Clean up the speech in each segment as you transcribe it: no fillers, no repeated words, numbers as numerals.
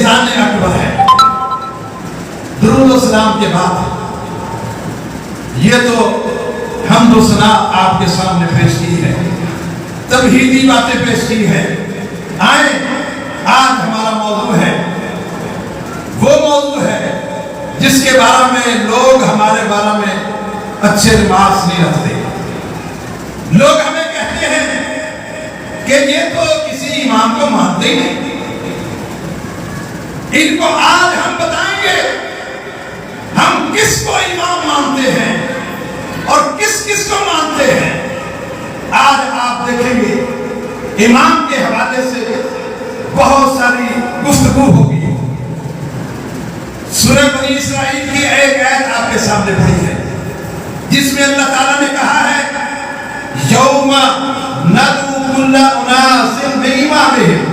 میزان اکبر ہے. درود و سلام کے بعد یہ تو حمد و ثنا آپ کے سامنے پیش کی ہے, توحیدی باتیں پیش کی ہے. آئیں, آج ہمارا موضوع ہے, وہ موضوع ہے جس کے بارے میں لوگ ہمارے بارے میں اچھے ریمارکس نہیں رکھتے. لوگ ہمیں کہتے ہیں کہ یہ تو کسی امام کو مانتے ہی نہیں. ان کو آج ہم بتائیں گے ہم کس کو امام مانتے ہیں اور کس کس کو مانتے ہیں. آج آپ دیکھیں گے امام کے حوالے سے بہت ساری گفتگو ہوگی. سورہ بنی اسرائیل کی ایک آیت آپ کے سامنے پڑھی ہے جس میں اللہ تعالیٰ نے کہا ہے یوم ندعو کل اناس بامامہم.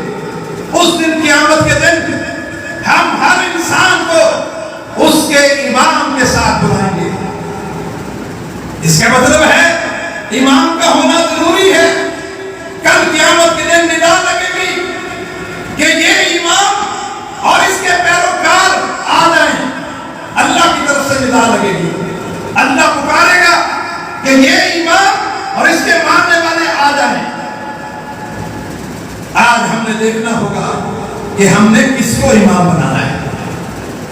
اس دن قیامت کے دن ہم ہر انسان کو اس کے امام کے ساتھ بلائیں گے. اس کا مطلب ہے امام کا ہونا ضروری ہے. کل قیامت کے دن ندا لگے گی کہ یہ امام اور اس کے پیروکار آ جائیں. اللہ کی طرف سے ندا لگے گی, اللہ پکارے گا کہ یہ امام اور اس کے ماننے والے آ جائیں. آج ہم نے دیکھنا ہوگا کہ ہم نے کس کو امام بنانا ہے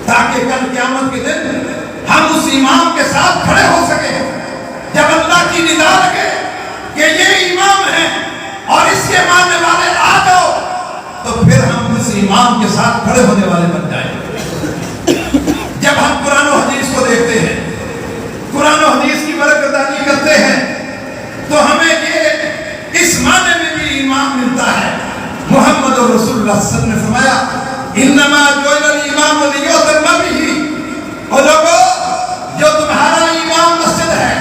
تاکہ کل قیامت کے دن ہم اس امام کے ساتھ کھڑے ہو سکیں. جب اللہ کی ندا لگے کہ یہ امام ہے اور اس کے ماننے والے آ جاؤ تو پھر ہم اس امام کے ساتھ کھڑے ہونے والے بن جائیں. جب ہم قرآن و حدیث کو دیکھتے ہیں, قرآن و حدیث کی برکتانی کرتے ہیں تو ہمیں یہ اس معنی میں بھی امام ملتا ہے. محمد رسول اللہ صلی اللہ علیہ وسلم نے فرمایا انما جعل الامام لیؤتم بہ. اور لوگوں, جو تمہارا امام مسجد ہے,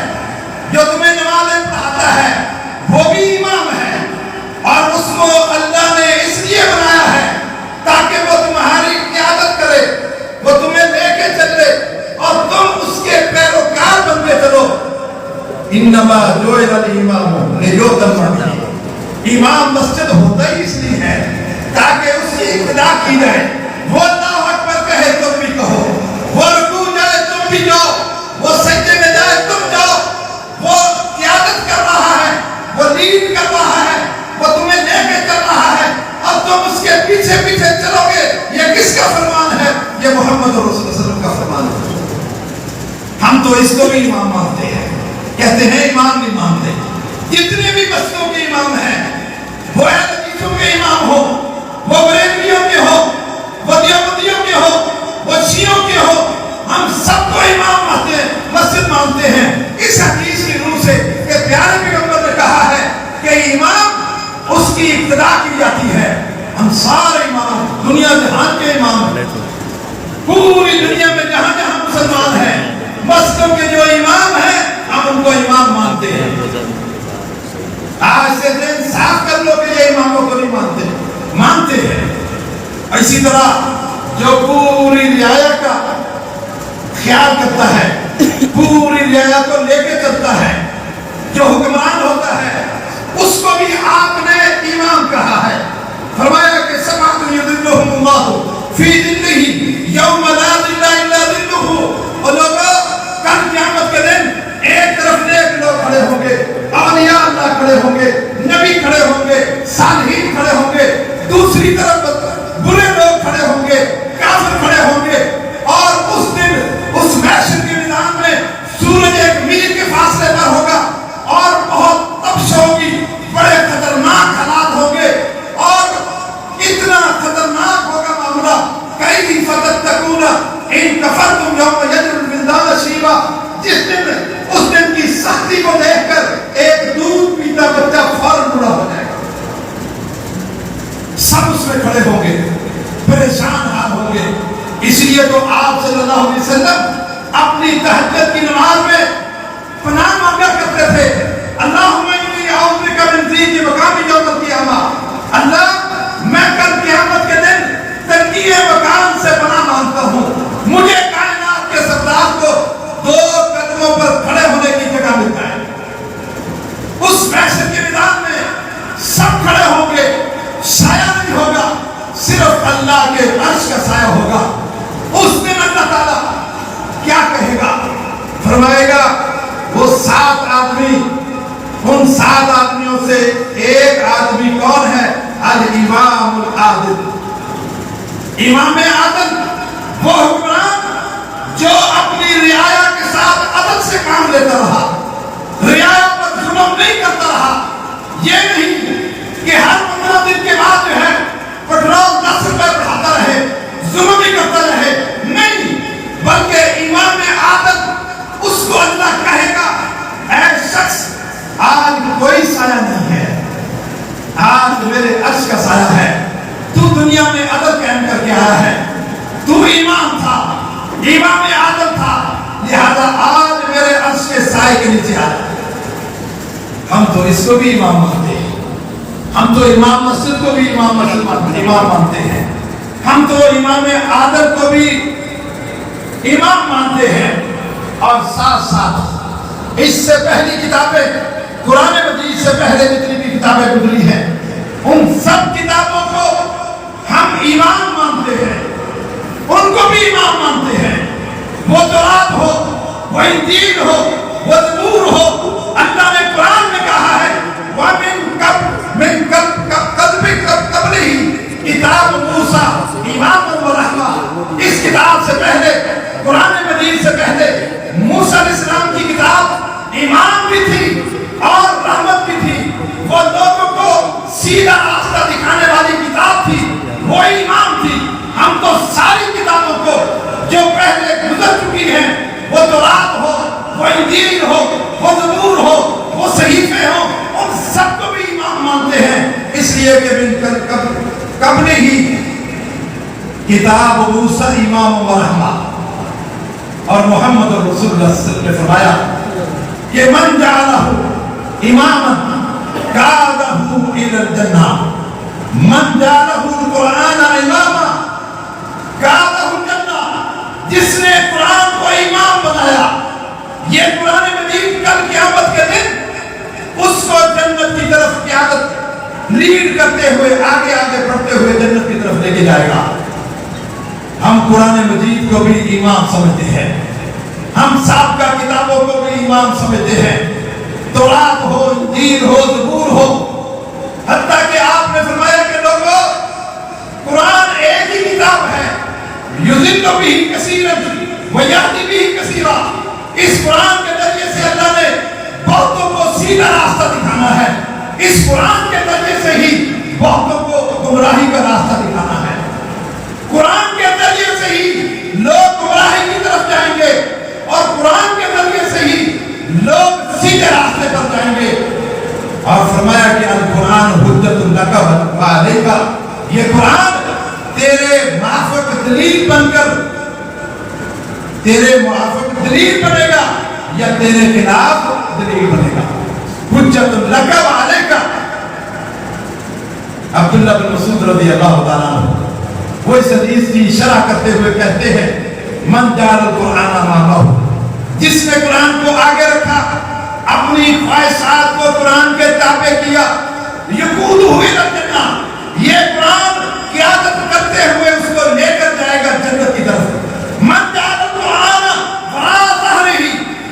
جو تمہیں نمازیں پڑھاتا ہے, وہ بھی امام ہے اور اس کو اللہ نے اس لیے بنایا ہے تاکہ وہ تمہاری قیادت کرے, وہ تمہیں لے کے چلے اور تم اس کے پیروکار بن کے چلو. انما جعل الامام لیؤتم بہ. امام مسجد ہوتا ہی اس لیے ہے تاکہ اس کی اقتدا کی جائے. وہ اللہ اکبر کہے تم بھی کہو, وہ رکوع جائے تم بھی جاؤ, وہ سجدے میں جائے تم جاؤ. وہ قیادت کر رہا ہے, وہ لیڈ کر رہا ہے, وہ تمہیں لے کے چل رہا ہے اور تم اس کے پیچھے پیچھے چلو گے. یہ کس کا فرمان ہے؟ یہ محمد رسول اللہ صلی اللہ علیہ وسلم کا فرمان ہے. ہم تو اس کو بھی امام مانتے ہیں, کہتے ہیں امام نہیں مانتے. جتنے بھی بستوں کے امام ہیں, وہ اہل حدیثوں کے امام ہو, وہ بریلویوں کے ہو, وہ دیوبندیوں کے ہو, وہ شیعوں کے ہو, ہم سب کو امام مانتے ہیں, مسجد مانتے ہیں. اس حدیث کی روح سے کہ پیارے پیغمبر نے کہا ہے کہ امام اس کی ابتدا کی جاتی ہے. ہم سارے امام, دنیا جہان کے امام, پوری دنیا میں جہاں جہاں مسلمان ہیں, مسجدوں کے جو امام ہیں ہم ان کو امام مانتے ہیں. آج سے دن صاف کر لو کہ یہ اماموں کو نہیں مانتے, مانتے ہیں. اسی طرح جو پوری رعایا کا خیال کرتا ہے, پوری رعایا کو لے کے چلتا ہے, جو حکمران ہوتا ہے, اس کو بھی آپ نے امام کہا ہے. فرمایا کہ سبعۃ یظلھم اللہ فی ظلہ یوم لا ظل الا ظلہ. اور لوگوں, کل قیامت کے دن ایک طرف نیک لوگ کھڑے ہوں گے, اولیاء اللہ کھڑے ہوں گے, نبی کھڑے ہوں گے, صالحین کھڑے ہوں گے, دوسری طرف برے لوگ کھڑے ہوں گے, کافر کھڑے ہوں گے. اور اس دن اس محشر کے میدان میں سورج ایک میل کے فاصلے پر ہوگا اور بہت تپش ہوگی, بڑے خطرناک حالات ہوں گے اور اتنا خطرناک ہوگا معاملہ. کیف تتقون ان کفرتم یوم یجعل الولدان شیبا. جس دن, اس دن کی سختی کو دیکھ کر ایک دودھ پیتا بچہ فوراً بوڑھا ہو جائے گا. سب اس میں کھڑے ہوں گے, پریشان حال ہوں گے. اس لیے تو آپ صلی اللہ علیہ وسلم اپنی تہجد کی نماز میں پناہ مانگا کرتے تھے, اللہم انی اعوذ بک من ضیق مقام یوم القیامہ. اللہ, میں کل قیامت کے دن تنگی مکان سے پناہ مانگتا ہوں. مجھے کائنات کے سردار کو دو قدموں پر کھڑے ہونے کی جگہ ملتا ہے. اس محشر کے میدان میں سب کھڑے ہوں گے, سایہ نہیں ہوگا, صرف اللہ کے عرش کا سایہ امام عادل وہ حکمران جو اپنی رعایا کے ساتھ عدل سے کام لیتا رہا، رعایا پر ظلم نہیں کرتا رہا۔ یہ نہیں کہ ہر 15 دن کے بعد جو ہے پیٹرول 10 روپے بڑھاتا رہے، ظلم ہی کرتا رہے، نہیں، بلکہ امام عادل اس کو اللہ کہے گا اے شخص آج کوئی سایہ نہیں ہے، آج میرے عرش کا سایہ ہے، تو دنیا میں عدل قائم کر کے آیا ہے، تو امام تھا، امام عادل تھا، لہذا آج میرے عرش کے سائے کے نیچے آ جائے۔ ہم تو اس کو بھی امام مانتے ہیں، ہم تو امام مسجد کو بھی امام مانتے ہیں، ہم تو امام عادل کو بھی امام مانتے ہیں، اور ساتھ ساتھ اس سے پہلی کتابیں قرآن مجید سے پہلے جتنی بھی کتابیں گزری ہیں ان سب کتابوں کو ہم امام مانتے ہیں، ان کو بھی امام مانتے ہیں۔ وہ تورات ہو، وہ انجیل ہو، وہ زبور ہو، اللہ نے قرآن میں کہا ہے وَمِن قَبْلِهِ کتاب موسیٰ امام و رحمہ۔ اس کتاب سے پہلے، قرآن مجید سے پہلے موسیٰ علیہ السلام کی کتاب امام بھی تھی اور رحمت بھی تھی، وہ لوگوں کو سیدھا راستہ دکھانے والی کتاب تھی، وہ امام تھی۔ ہم تو ساری کتابوں کو جو پہلے گزر چکی ہیں، وہ تورات ہو، وہ انجیل ہو، وہ زبور ہو، وہ صحیفے ہو، ان سب کو بھی امام مانتے ہیں، اس لیے کہ قبل ہی کتاب موسیٰ امام و رحمہ، اور محمد رسول اللہ صلی اللہ علیہ وسلم نے فرمایا کہ من جعلہ اماما قادہ الی الجنہ، من جعلہ القرآن اماما قادہ الجنہ، جس نے قرآن کو امام بنایا، یہ قرآن مجید کل قیامت کے دن اس کو جنت کی طرف قیادت لیڈ کرتے ہوئے آگے آگے بڑھتے ہوئے جنت کی طرف لے کے جائے گا۔ ہم قرآن مجید کو بھی امام سمجھتے ہیں، ہم سابقہ کتابوں کو بھی امام سمجھتے ہیں، تورات ہو، انجیل ہو، زبور ہو، حتیٰ کہ آپ نے فرمایا کہ لوگوں قرآن ایک ہی کتاب ہے، یضل بہ کثیرا ویہدی بہ کثیرا، اس قرآن کے ذریعے سے اللہ نے بہتوں کو سیدھا راستہ دکھانا ہے، اس قرآن کے ذریعے سے ہی بہتوں کو گمراہی کا راستہ دکھانا ہے، قرآن کے ذریعے سے ہی لوگ گمراہی کی طرف جائیں گے، اور قرآن کے ذریعے سے ہی لوگ سیدھے راستے پر جائیں گے۔ اور فرمایا کہ القرآن حجت لک و علیک، یہ قرآن تیرے موافق دلیل بن کر تیرے موافق دلیل بنے گا یا تیرے خلاف دلیل بنے گا، حجت لک و علیک۔ عبداللہ بن مسعود رضی اللہ تعالیٰ عنہ وہ اس حدیث کی شرح کرتے ہوئے کہتے ہیں من جعل القرآن امامہ، جس نے قرآن کو آگے رکھا، اپنی خواہشات کو قرآن کے تابع کیا، یقودہ الی الجنہ، یہ قرآن قیادت کرتے ہوئے اس کو لے کر جائے گا جنت کی طرف۔ من جعل القرآن وراء ظہرہ،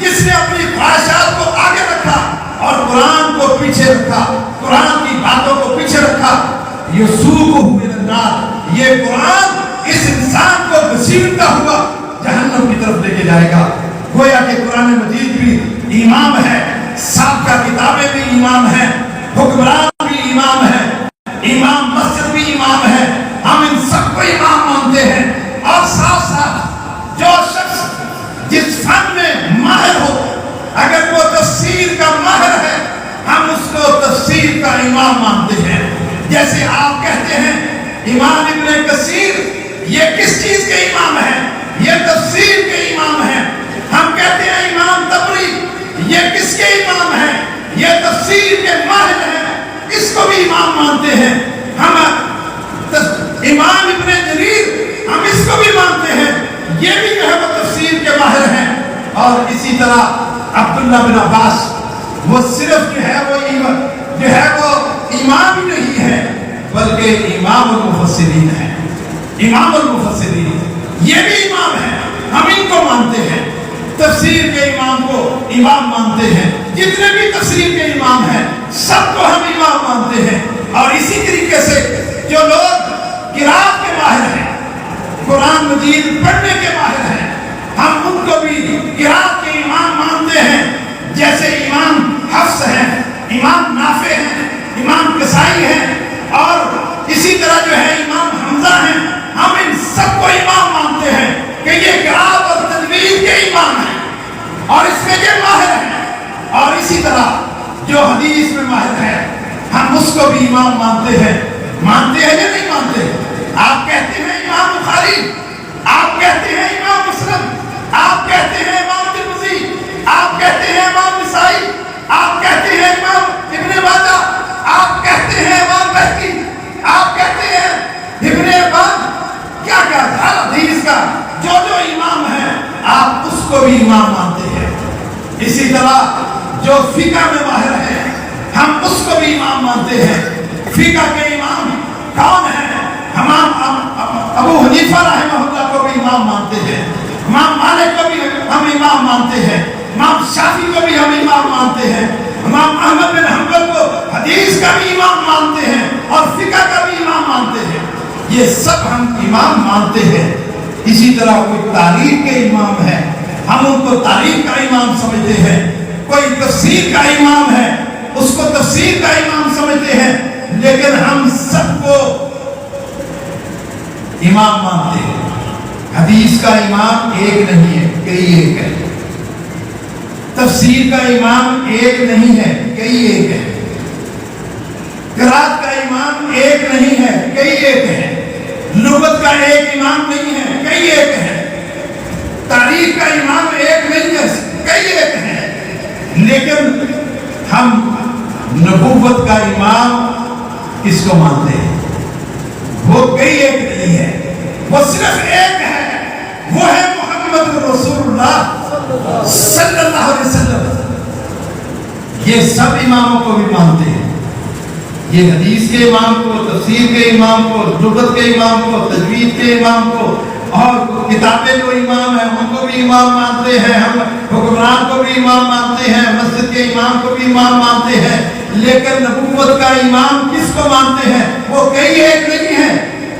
جس نے اپنی خواہشات کو آگے رکھا اور قرآن کو پیچھے رکھا، قرآن کی باتوں کو پیچھے رکھا، یسوقہ الی النار، یہ قرآن اس انسان کو گھسیٹتا ہوا جہنم کی طرف لے کے جائے گا۔ گویا کہ قرآن مجید بھی امام ہے، سابقہ کتابیں بھی امام ہیں، حکمران بھی امام ہیں، امام مسجد بھی امام ہے، ہم ان سب کو امام مانتے ہیں۔ اور ساتھ ساتھ جو شخص جس فن میں ماہر ہو، اگر وہ تفسیر کا ماہر ہے، ہم اس کو تفسیر کا امام مانتے ہیں۔ جیسے آپ کہتے ہیں امام ابن کثیر یہ کس چیز کے امام ہیں؟ یہ تفسیر کے امام ہیں۔ ہم کہتے ہیں امام طبری یہ کس کے امام ہیں؟ یہ تفسیر کے ماہر ہیں، اس کو بھی امام مانتے ہیں۔ ہم امام ابن جریر ہم اس کو بھی مانتے ہیں، یہ بھی جو ہے وہ تفسیر کے ماہر ہیں۔ اور اسی طرح عبداللہ بن عباس وہ صرف جو ہے وہ امام ہی نہیں ہے بلکہ امام المفسرین ہے، امام المفسرین یہ بھی امام ہے، ہم ان کو مانتے ہیں، تفسیر کے امام کو امام مانتے ہیں، جتنے بھی تفسیر کے امام ہیں سب کو ہم امام مانتے ہیں۔ اور اسی طریقے سے جو لوگ قرات کے ماہر ہیں، قرآن مجید پڑھنے کے ماہر ہیں، ہم ان کو بھی قرات کے امام مانتے ہیں، جیسے امام حفص ہیں، امام نافع ہیں، امام کسائی ہیں، اور اسی طرح جو ہے امام حمزہ ہیں۔ ہم ان سب کو امام مانتے ہیں کہ یہ قرات اور تجوید کے امام ہیں اور اس میں یہ ماہر ہیں، اور اسی طرح جو حدیث میں ماہر ہے ہم اس کو بھی امام مانتے ہیں۔ مانتے ہیں یا نہیں مانتے؟ آپ کہتے ہیں امام بخاری، آپ کہتے ہیں امام مسلم، آپ کہتے ہیں امام ترمذی، آپ کہتے ہیں امام نسائی، آپ کہتے ہیں امام ابن ماجہ، آپ کہتے ہیں امام بہقی، آپ کہتے ہیں ابن حبان، کیا کیا ہر حدیث کا جو جو امام ہے آپ اس کو بھی امام مانتے ہیں۔ اسی طرح جو فقہ میں ماہر ہے ہم اس کو بھی امام مانتے ہیں۔ فقہ کے امام کون ہیں؟ امام ابو حنیفہ رحمہ اللہ کو بھی امام مانتے ہیں، امام مالک کو بھی ہم امام مانتے ہیں، امام شافعی کو بھی ہم امام مانتے ہیں، امام احمد بن حنبل کو حدیث کا بھی امام مانتے ہیں اور فقہ کا بھی امام مانتے ہیں۔ یہ سب ہم امام مانتے ہیں۔ اسی طرح کوئی تاریخ کے امام ہے، ہم ان کو تاریخ کا امام سمجھتے ہیں۔ کوئی تفسیر کا امام ہے، اس کو تفسیر کا امام سمجھتے ہیں، لیکن ہم سب کو امام مانتے ہیں۔ حدیث کا امام ایک نہیں ہے، کئی ایک ہے۔ تفسیر کا امام ایک نہیں ہے، کئی ایک ہے۔ قرات کا امام ایک نہیں ہے، کئی ایک ہے۔ لغت کا ایک امام نہیں ہے، کئی ایک ہے۔ تاریخ کا امام ایک نہیں ہے، کئی ایک ہے۔ لیکن ہم نبوت کا امام کس کو مانتے ہیں؟ وہ کئی ایک نہیں ہے، وہ صرف ایک ہے، وہ ہے محمد رسول اللہ صلی اللہ علیہ وسلم۔ یہ سب اماموں کو بھی مانتے ہیں، یہ حدیث کے امام کو، تفسیر کے امام کو، لغت کے امام کو، تجوید کے امام کو، اور کتابیں جو امام ہیں ان کو بھی امام مانتے ہیں، ہم حکمران کو بھی امام مانتے ہیں، مسجد کے امام کو بھی امام مانتے ہیں۔ لیکن نبوت کا امام کس کو مانتے ہیں؟ وہ کئی ایک نہیں ہے۔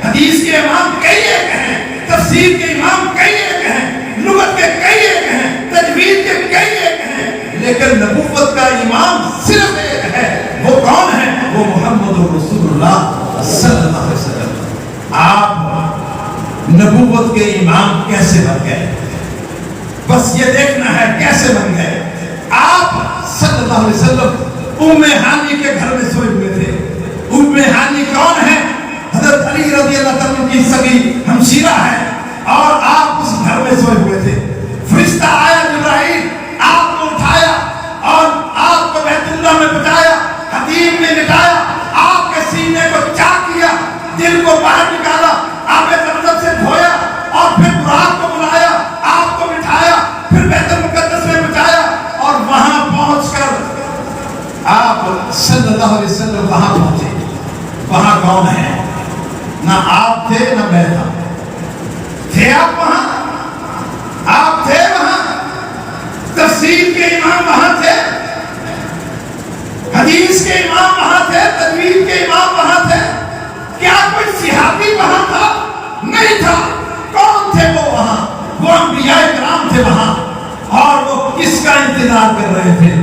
حدیث کے امام کئی ایک ہیں، تفسیر کے امام کئی ایک ہیں، لغت کے کئی ایک ہیں، تجوید کے کئی ایک ہیں، لیکن نبوت کا امام صرف ایک ہے۔ وہ کون ہے؟ وہ محمد رسول اللہ صلی اللہ علیہ وسلم۔ آپ نبوت کے امام کیسے بن گئے؟ بس یہ دیکھنا ہے کیسے بن گئے۔ آپ صلی اللہ علیہ وسلم ام ہانی کے گھر میں سوئے ہوئے تھے۔ ام ہانی کون ہے؟ حضرت علی رضی اللہ تعالیٰ کی سگی ہمشیرہ ہے، اور آپ اس گھر میں سوئے ہوئے تھے۔ فرشتہ آیا جبرائیل، آپ کو اٹھایا اور آپ کو بیت اللہ میں بٹھایا، حتیم میں لٹایا، آپ کے سینے کو چاک کیا، دل کو باہر نکالا، آب زمزم سے دھویا، اور پھر براق کو بلایا، آپ کو بٹھایا، پھر بیت المقدس میں بٹھایا، اور وہاں پہنچ کر آپ صلی اللہ علیہ وسلم وہاں پہنچے۔ وہاں کون ہے؟ نہ آپ تھے نہ میں تھا۔ تھے آپ وہاں؟ آپ تھے وہاں؟ تفسیر کے امام وہاں تھے، حدیث کے امام وہاں تھے، تجوید کے امام وہاں تھے۔ کیا کوئی صحابی وہاں تھا؟ نہیں تھا۔ کون تھے وہ وہاں؟ وہ انبیاء کرام تھے وہاں، اور وہ کس کا انتظار کر رہے تھے؟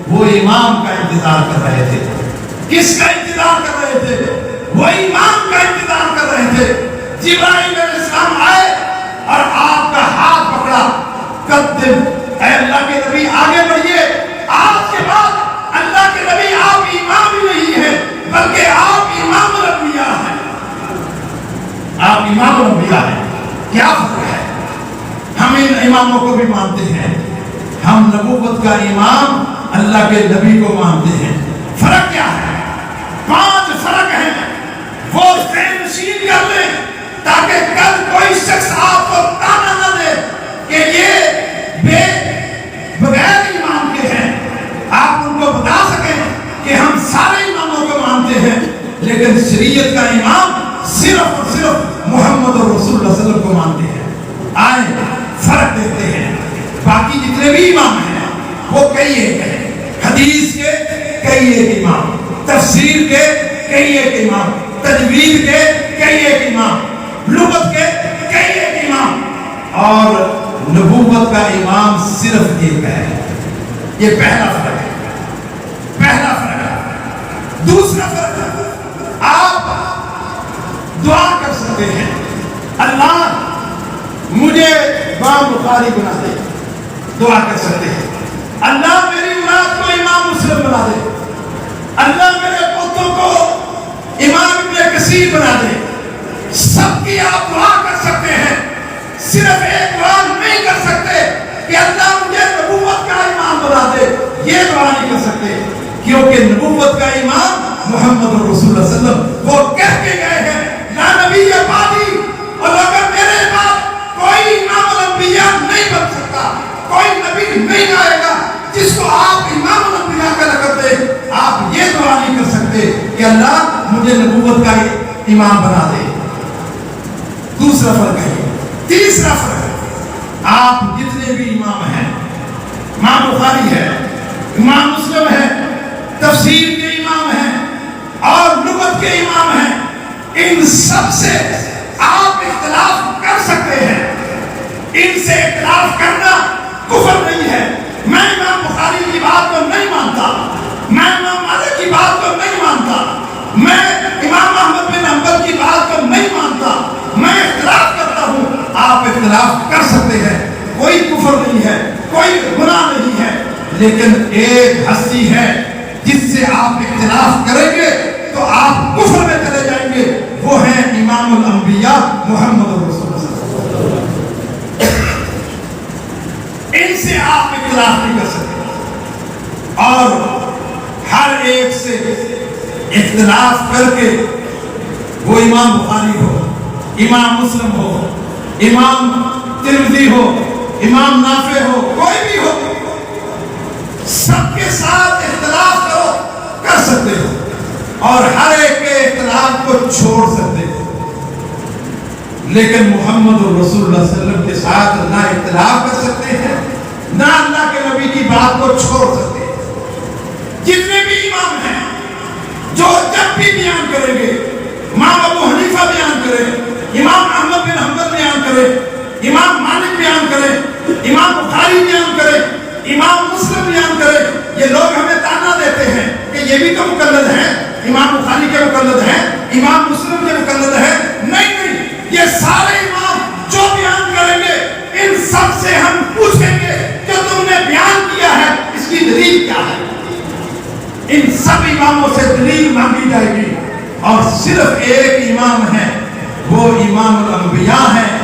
وہ امام کا انتظار کر رہے تھے۔ کس کا انتظار کر رہے تھے؟ وہ امام کا انتظار کر رہے تھے۔ جبرائیل علیہ السلام آئے اور آپ کا ہاتھ پکڑا، قدم، اے اللہ کے نبی آگے بڑھیے، آج کے بعد اللہ کے نبی آپ امام ہی نہیں ہیں بلکہ آپ امام الانبیاء ہیں۔ آپ امام الانبیاء ہیں۔ کیا فرق ہے؟ ہم ان اماموں کو بھی مانتے ہیں، ہم نبوت کا امام اللہ کے نبی کو مانتے ہیں۔ فرق کیا ہے؟ 5 فرق ہیں، وہ ذہن نشین کر لیں تاکہ کل کوئی شخص آپ کو تانا نہ دے کہ یہ بغیر ایمان کے ہیں۔ آپ ان کو بتا سکیں کہ ہم سارے اماموں کو مانتے ہیں، لیکن شریعت کا امام صرف اور صرف محمد رسول اللہ صلی اللہ علیہ وسلم کو مانتے ہیں۔ آئیں فرق دیتے ہیں۔ باقی جتنے بھی امام ہیں وہ کئی ایک ہیں، حدیث کے کئی ایک امام، تفسیر کے کئی ایک امام، تجوید کے کئی ایک امام، لغت کے کئی ایک اور نبوت کا امام صرف ایک ہے. یہ پہلا فرق ہے. پہلا فرق ہے. دوسرا فرق ہے آپ دعا کر سکتے ہیں اللہ مجھے امام بخاری بنا دے. دعا کر سکتے ہیں اللہ میری اولاد کو امام مسلم بنا دے. اللہ میرے پوتوں کو امام ابن کثیر بنا دے. سب کی آپ دعا کر سکتے ہیں. صرف ایک دعا نہیں کر سکتے کہ اللہ مجھے نبوت کا امام بنا دے. یہ دعا نہیں کر سکتے کیونکہ نبوت کا امام محمد رسول اللہ صلی اللہ علیہ وسلم وہ کہہ کے گئے ہیں لا نبی بعدی، اور اگر میرے بعد کوئی امام الانبیاء نہیں بن سکتا، کوئی نبی نہیں آئے گا جس کو آپ امام الانبیاء کا لقب دیں. آپ یہ دعا نہیں کر سکتے کہ اللہ مجھے نبوت کا امام بنا دے. دوسرا فرق ہے. تیسرا فرق ہے آپ جتنے بھی امام ہیں، امام بخاری ہے، امام مسلم ہے، تفسیر کے امام ہیں اور لغت کے امام ہیں، ان سب سے آپ اختلاف کر سکتے ہیں. ان سے اختلاف کرنا کفر نہیں ہے. میں امام بخاری کی بات کو نہیں مانتا، میں امام مالک کی بات کو نہیں مانتا، میں امام احمد بن حنبل کی بات کو نہیں مانتا، میں اختلاف کرتا ہوں. آپ اختلاف کر سکتے ہیں، کوئی کفر نہیں ہے، کوئی گناہ نہیں ہے. لیکن ایک ہستی ہے جس سے آپ اختلاف کریں گے تو آپ کفر میں چلے جائیں گے. وہ ہیں امام الانبیاء محمد رسول اللہ صلی اللہ علیہ وسلم. ان سے آپ اختلاف نہیں کر سکتے. اور ہر ایک سے اختلاف کر کے وہ امام بخاری ہو، امام مسلم ہو، امام ترمذی ہو، امام نافع ہو، کوئی بھی ہو، سب کے ساتھ اختلاف کرو کر سکتے ہو اور ہر ایک کے اختلاف کو چھوڑ سکتے ہو. لیکن محمد رسول اللہ صلی اللہ علیہ وسلم کے ساتھ نہ اختلاف کر سکتے ہیں، نہ اللہ کے نبی کی بات کو چھوڑ سکتے ہیں. جتنے بھی امام ہیں جو جب بھی بیان کریں گے، امام ابو حنیفہ بیان کرے، امام احمد بن حنبل بیان کرے، امام مالک بیان کرے، امام بخاری بیان کرے، امام مسلم بیان کرے، یہ لوگ ہمیں تانا دیتے ہیں کہ یہ بھی تو مقلد ہیں، امام بخاری کے مقلد ہیں، امام مسلم کے مقلد ہیں. نہیں نہیں، یہ سارے امام جو بیان کریں گے ان سب سے ہم پوچھیں گے جو تم نے بیان کیا ہے اس کی دلیل کیا ہے. ان سب اماموں سے دلیل مانگی جائے گی اور صرف ایک امام ہے، وہ امام الانبیاء ہیں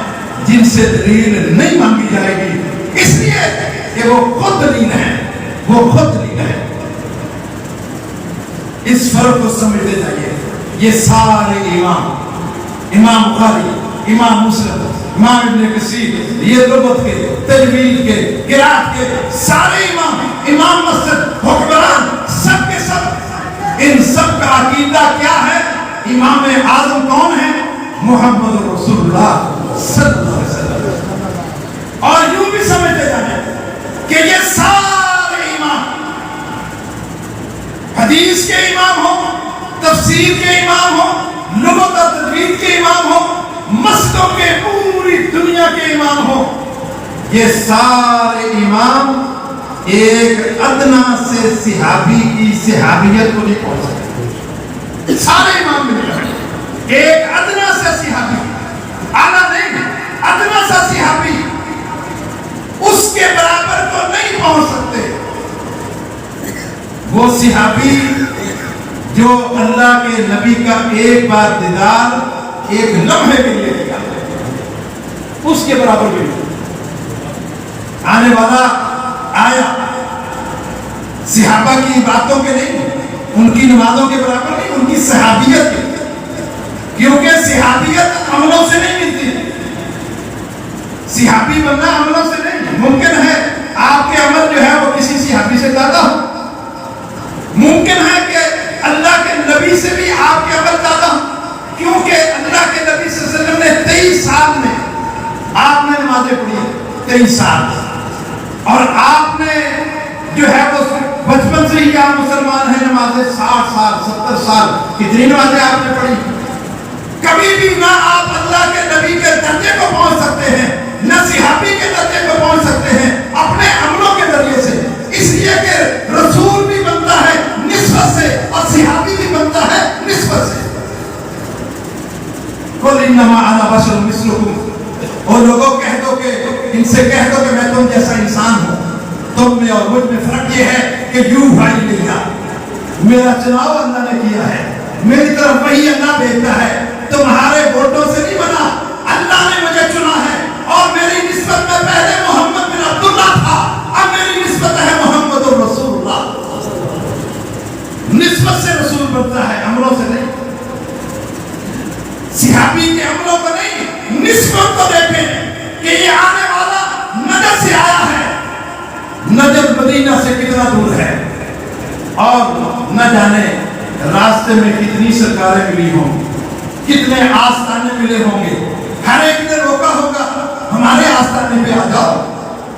جن سے دلیل نہیں مانگی جائے گی، اس لیے کہ وہ خود دلیل ہیں. وہ خود دلیل ہیں. اس فرق کو سمجھتے جائیے. یہ سارے امام، امام بخاری، امام مسلم، امام ابن کثیر، یہ لغت کے، تجوید کے، قرات کے سارے امام، امام مسجد، حکمران، سب کے سب، ان سب کا عقیدہ کیا ہے؟ امام اعظم کون ہے؟ محمد رسول اللہ صلی اللہ علیہ وسلم. اور یوں بھی سمجھتے جائیں کہ یہ سارے امام حدیث کے امام ہو، تفسیر کے امام ہو، لغت اور تجوید کے امام ہو، مسجدوں کے پوری دنیا کے امام ہو، یہ سارے امام ایک ادنا سے صحابی کی صحابیت کو نہیں پہنچ سکتے. سارے امام مل کر ایک ادنا سے صحابی، اعلیٰ نہیں، ادنا سا صحابی اس کے برابر کو نہیں پہنچ سکتے. وہ صحابی جو اللہ کے نبی کا ایک بار دیدار ایک لمحے کے لیے کیا، اس کے برابر بھی آنے والا آیا. صحابہ کی باتوں کے نہیں، ان کی نمازوں کے برابر نہیں، ان کی صحابیت کے، کیونکہ صحابیت عملوں سے نہیں ملتی. صحابی بننا عملوں سے نہیں. ممکن ہے آپ کے عمل جو ہے وہ کسی صحابی سے زیادہ ہو، ممکن ہے کہ اللہ کے نبی سے بھی آپ کے عمل زیادہ ہو، کیونکہ اللہ کے نبی صلی اللہ علیہ وسلم نے 23 سال میں آپ نے نمازیں پڑھی ہیں. 23 سال. اور آپ نے جو ہے وہ بچپن سے ہی آپ مسلمان ہیں، نمازیں 60 سال 70 سال کتنی نمازیں آپ نے پڑھی. کبھی بھی نہ آپ اللہ کے نبی کے درجے کو پہنچ سکتے ہیں، نہ دو کہ ان سے کہہ دو کہ میں تم جیسا انسان ہوں، تم میں اور مجھ میں فرق یہ ہے کہ یوں بھائی لیا میرا چناؤ اللہ نے کیا ہے، میری طرف وہی اللہ بھیجتا ہے، تمہارے ووٹوں سے نہیں بنا، اللہ نے مجھے چنا ہے، اور میری نسبت میں پہلے محمد بن عبداللہ تھا، اب میری نسبت ہے محمد رسول اللہ۔ نسبت سے رسول بنتا ہے، عملوں سے نہیں، صحابی کے عملوں کو نہیں، نسبت کو دیکھیں کہ یہ آنے والا نجد سے آیا ہے، نجد مدینہ سے کتنا دور ہے، اور نہ جانے راستے میں کتنی سرکاریں ملی ہوں، کتنے آستانے ملے ہوں گے، ہر ایک نے روکا ہوگا ہمارے آستانے پہ آ جاؤ،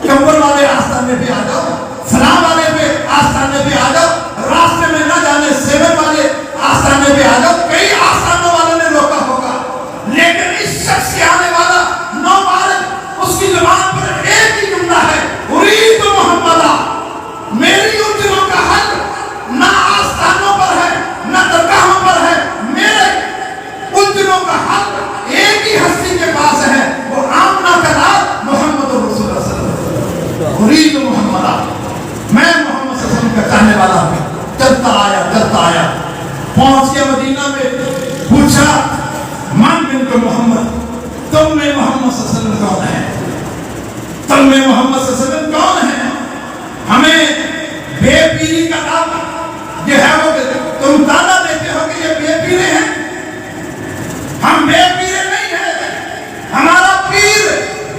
کمبل والے آستانے پہ آ جاؤ، فلاں والے پہ آستانے پہ آ جاؤ، راستے میں نہ جانے سیون والے آستانے پہ آ جاؤ، کئی آستانوں والے نے روکا ہوگا، لیکن اس شخص کے آنے والا نو بارد اس کی زبان پر ایک ہی جملہ ہے، ارید محمدہ، میری ان دلوں کا حل نہ آستانوں پر ہے نہ درگاہوں پر ہے، میرے ان دلوں کا حل ایک ہی ہستی کے پاس ہے، وہ آمنہ کا نام محمد رسول اللہ صلی اللہ علیہ وسلم، ارید محمدہ، میں محمد صلی اللہ علیہ وسلم کا چاہنے والا ہوں۔ چلتا آیا پہنچ کے مدینہ میں پوچھا من بنت محمد، تم میں محمد صلی اللہ علیہ وسلم کون ہے؟ تم میں محمد صلی اللہ علیہ وسلم کون ہے؟ ہمیں بے پیری کا دعویٰ یہ ہے، وہ تم دعویٰ دیتے ہو کہ یہ بے پیرے ہیں، ہم بے پیرے نہیں ہیں، ہمارا پیر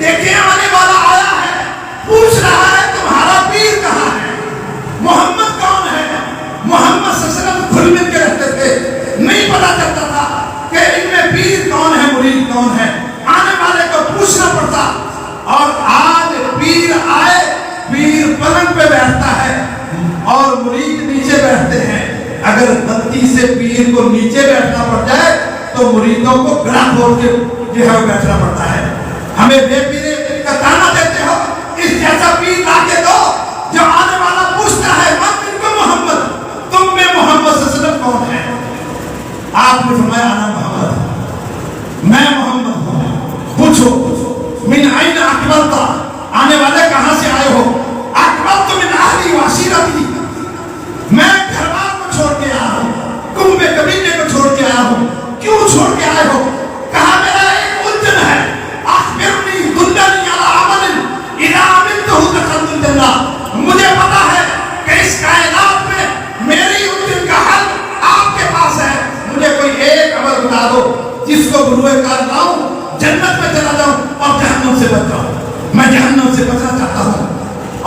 دیکھیں آنے والا آیا ہے، پوچھ رہا ہے تمہارا پیر کہاں ہے؟ محمد کون ہے؟ محمد صلی اللہ علیہ وسلم گھل مل کے رہتے تھے، نہیں پتا چلتا تھا کہ ان میں پیر کون ہے مرید کون ہے، آنے والے کو پوچھنا پڑتا، اور آج پیر آئے، پیر پلنگ پہ بیٹھتا ہے اور مرید نیچے بیٹھتے ہیں، اگر غلطی سے پیر کو نیچے بیٹھنا پڑ جائے تو مریدوں کو گڑا کھول کے جو ہے بیٹھنا پڑتا ہے۔ ہمیں بے پیرے کا تانا دیتے ہو، اس جیسا پیر لا کے دو جو آنے والا پوچھتا ہے من بنت محمد، تم میں محمد صلی اللہ علیہ وسلم کون ہے؟ آپ نے فرمایا انا محمد، میں محمد ہوں۔ پوچھو من این اقبلت، آنے والے کہاں سے آئے ہو؟ اقبلت من اہلی و عشیرتی، میں گھر بار کو چھوڑ کے آیا ہوں، کنبے قبیلے کو چھوڑ کے آیا ہوں۔ کیوں چھوڑ کے آئے ہو؟ کہا میرا ایک الجھن ہے، اخبرنی دلنی علی عمل اذا عملتہ دخلت الجنہ، مجھے پتا ہے کہ اس کائنات میں میری الجھن کا حل آپ کے پاس ہے، مجھے کوئی ایک عمل بتا دو جس کو بروئے کار لاؤں، جنت میں چلا جاؤں اور جہنم سے بچ جاؤں۔ میں جہنم سے بچنا چاہتا ہوں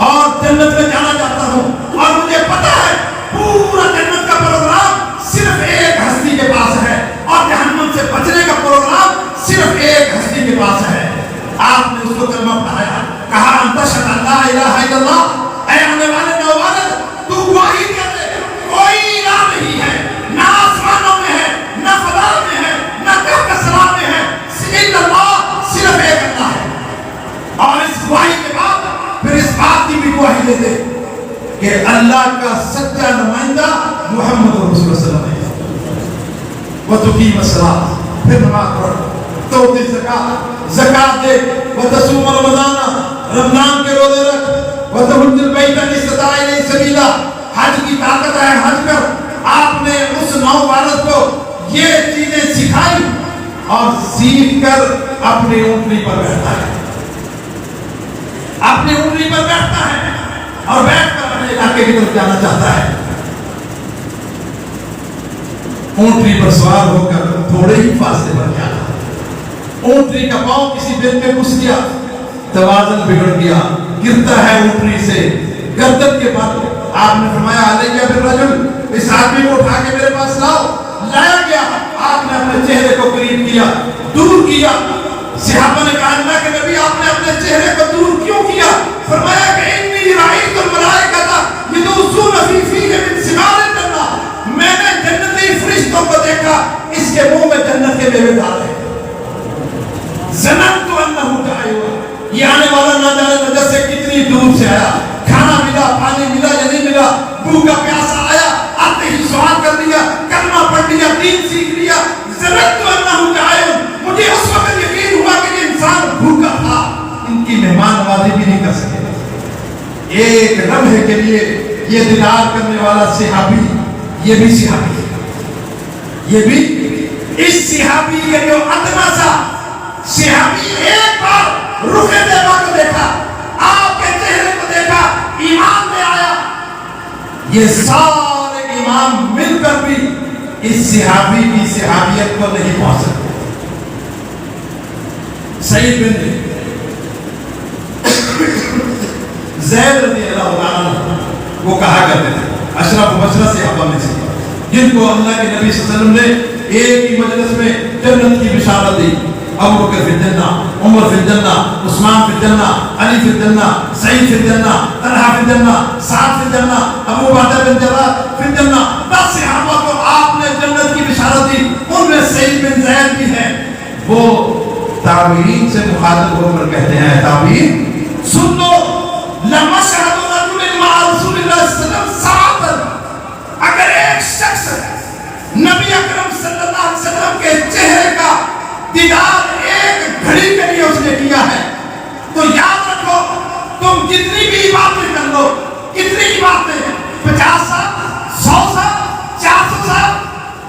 اور جنت میں جانا چاہتا ہوں، اور مجھے پتا ہے پورا جنت کا پروگرام صرف ایک ہستی کے پاس ہے، اور جہنم سے بچنے کا پروگرام صرف ایک ہستی کے پاس ہے۔ آپ نے اس کو کلمہ پڑھایا، کہا انت اشہد ان لا الہ الا اللہ، اے آنے والے نوجوان تو گواہی دے دے کوئی الہ نہیں ہے، نہ آسمانوں میں ہے نہ فضا میں ہے نہ کہف سرا میں ہے، الا اللہ، صرف ایک اللہ ہے۔ اور اس گواہی کے بعد پھر اس بات کی بھی گواہی دے دے کہ اللہ کا سچا نمائندہ محمد رسول اللہ صلی اللہ علیہ وسلم۔ وتقیم الصلاۃ، پھر نماز پڑھ، توتی زکات دے، وتصوم رمضان، رمضان کے روزے رکھ، وتحج البیت ان استطاع الیہ سبیلا، حج کی طاقت ہے حج کر۔ آپ نے اس نوبالغ کو یہ چیزیں سکھائی اور سیکھ کر اپنی اونٹنی پر بیٹھتا ہے، اپنی اونٹنی پر بیٹھتا ہے اور بیٹھ کر اپنے علاقے کی طرف جانا چاہتا ہے۔ اونٹنی پر سوار ہو کر تھوڑے ہی فاصلے پر گیا، اونٹنی کا پاؤں کسی بل میں گھس گیا، توازن بگڑ گیا، گرتا ہے اونٹنی سے گردن کے بل۔ آپ نے فرمایا علیہ بالرجل، اس آدمی کو اٹھا کے میرے پاس لاؤ۔ لایا گیا، آپ نے اپنے چہرے کو قریب کیا، دور کیا۔ صحابہ نے کہا اللہ کے نبی آپ نے اپنے چہرے کو دور کیوں کیا؟ فرمایا کہ انی رأیت الملائکۃ یدوسون فی فیہ من ثمار الجنہ، میں نے جنتی فرشتوں کو دیکھا اس کے منہ میں جنت کے میوے ڈالے۔ ظننت انہ جائع، یہ آنے والا نہ جانے نجد سے کتنی دور سے آیا، کھانا ملا پانی ملا یا نہیں ملا، بھوکا پیاسا آیا، آتے ہی سوال کر لیا، کلمہ پڑھ لیا، دین سیکھ لیا۔ ظننت انہ جائع، مجھے اس وقت یقین ہوا کہ یہ انسان بھوکا تھا، ان کی مہمان نوازی بھی نہیں کر سکے۔ ایک لمحے کے لیے یہ دیدار کرنے والا صحابی، یہ بھی صحابی ہے، یہ بھی اس صحابی کے جو ادنا سا صحابی ایک بار رخ طیبہ کو دیکھا، آپ کے چہرے کو دیکھا، ایمان میں آیا۔ یہ سارے ایمان مل کر بھی اس صحابی کی صحابیت کو نہیں پہنچ سکتے۔ سعید بن زید رضی اللہ عنہ وہ کہا کرتے تھے، اشرف مبشرہ صحابہ میں سے، جن کو اللہ کے نبی صلی اللہ علیہ وسلم نے ایک ہی مجلس میں جنت کی بشارت دی۔ ابو بکر فی الجنہ، عمر فی الجنہ، عثمان فی الجنہ، علی فی الجنہ، سعید فی الجنہ، طلحہ فی الجنہ، سعد فی الجنہ، ابو عبیدہ بن جراح فی الجنہ۔ 10 صحابہ کو آپ نے جنت کی بشارت دی، ان میں سعید بن زید بھی ہے۔ وہ تابعین سے مخاطب ہو کر کہتے ہیں، تابعین سن لو، لمشہد رجل مع رسول اللہ صلی اللہ علیہ وسلم ساعتا، اگر ایک شخص نبی اکرم صلی اللہ علیہ وسلم کے چہرے کا دیدار ایک گھڑی کے لیے اس نے کیا ہے، تو یاد رکھو تم جتنی بھی باتیں کر لو، کتنی باتیں، 50 سال، 100 سال، 400 سال،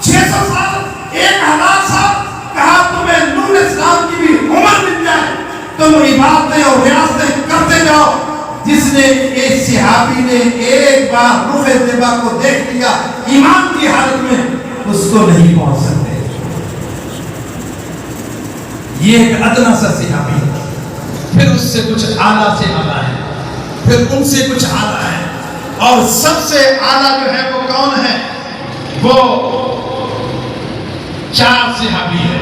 600 سال، 1000 سال، کہا تمہیں نور اسلام کی بھی عمر مل جائے، تم عبادتیں اور ریاستیں کرتے جاؤ۔ جس نے ایک صحابی نے ایک بار رخ طیبہ کو دیکھ لیا ایمان کی حالت میں، اس کو نہیں پہنچ سکتے۔ یہ ایک ادنا سا صحابی ہے، پھر اس سے کچھ اعلیٰ سے اعلیٰ ہے، پھر ان سے کچھ اعلیٰ ہے، اور سب سے اعلیٰ جو ہے وہ کون ہے؟ وہ 4 صحابی ہے۔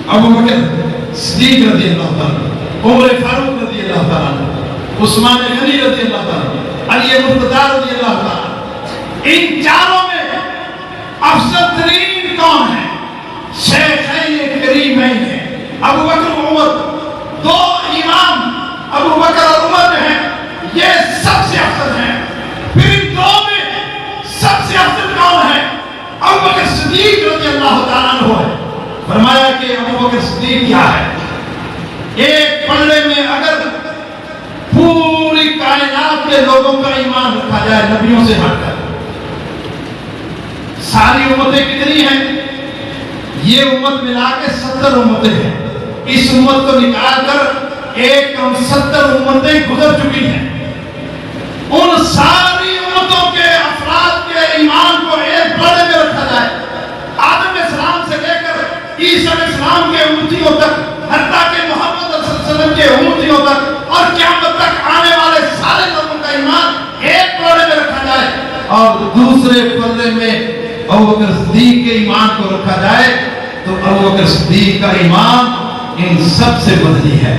ابو بکر صدیق رضی اللہ تعالیٰ، عمر فاروق رضی اللہ تعالیٰ، عثمان غنی رضی اللہ تعالیٰ، علی مرتضیٰ رضی اللہ تعالیٰ۔ ان چاروں میں افضل ترین کون ہے؟ شیخین کریمین ہیں، ابو بکر و عمر، 2 امام ابو بکر اور عمر جو ہیں یہ سب سے افضل ہیں۔ پھر ان 2 میں سب سے افضل کون ہے؟ ابو بکر صدیق رضی اللہ تعالیٰ عنہ ہے۔ فرمایا کہ ابو بکر صدیق کیا ہے؟ ایک پلڑے میں اگر پوری کائنات کے لوگوں کا ایمان رکھا جائے نبیوں سے ہٹ کر، ساری امتیں کتنی ہیں؟ یہ امت ملا کے 70 امتیں ہیں۔ اس امت کو نکال کر ایک کم 70 امتیں گزر چکی ہیں۔ ان ساری امتوں کے افراد کے ایمان کو ایک پلڑے میں رکھا جائے، آدم علیہ السلام سے لے کر عیسیٰ علیہ السلام کے امتیوں تک، حتیٰ کہ محمد صلی اللہ علیہ وسلم کے امتیوں تک، اور قیامت تک آنے والے سارے لوگوں کا ایمان ایک پلڑے میں رکھا جائے، اور دوسرے پلڑے میں ابو بکر صدیق کے ایمان کو رکھا جائے، تو ابو بکر صدیق کا ایمان ان سب سے بدلی ہے،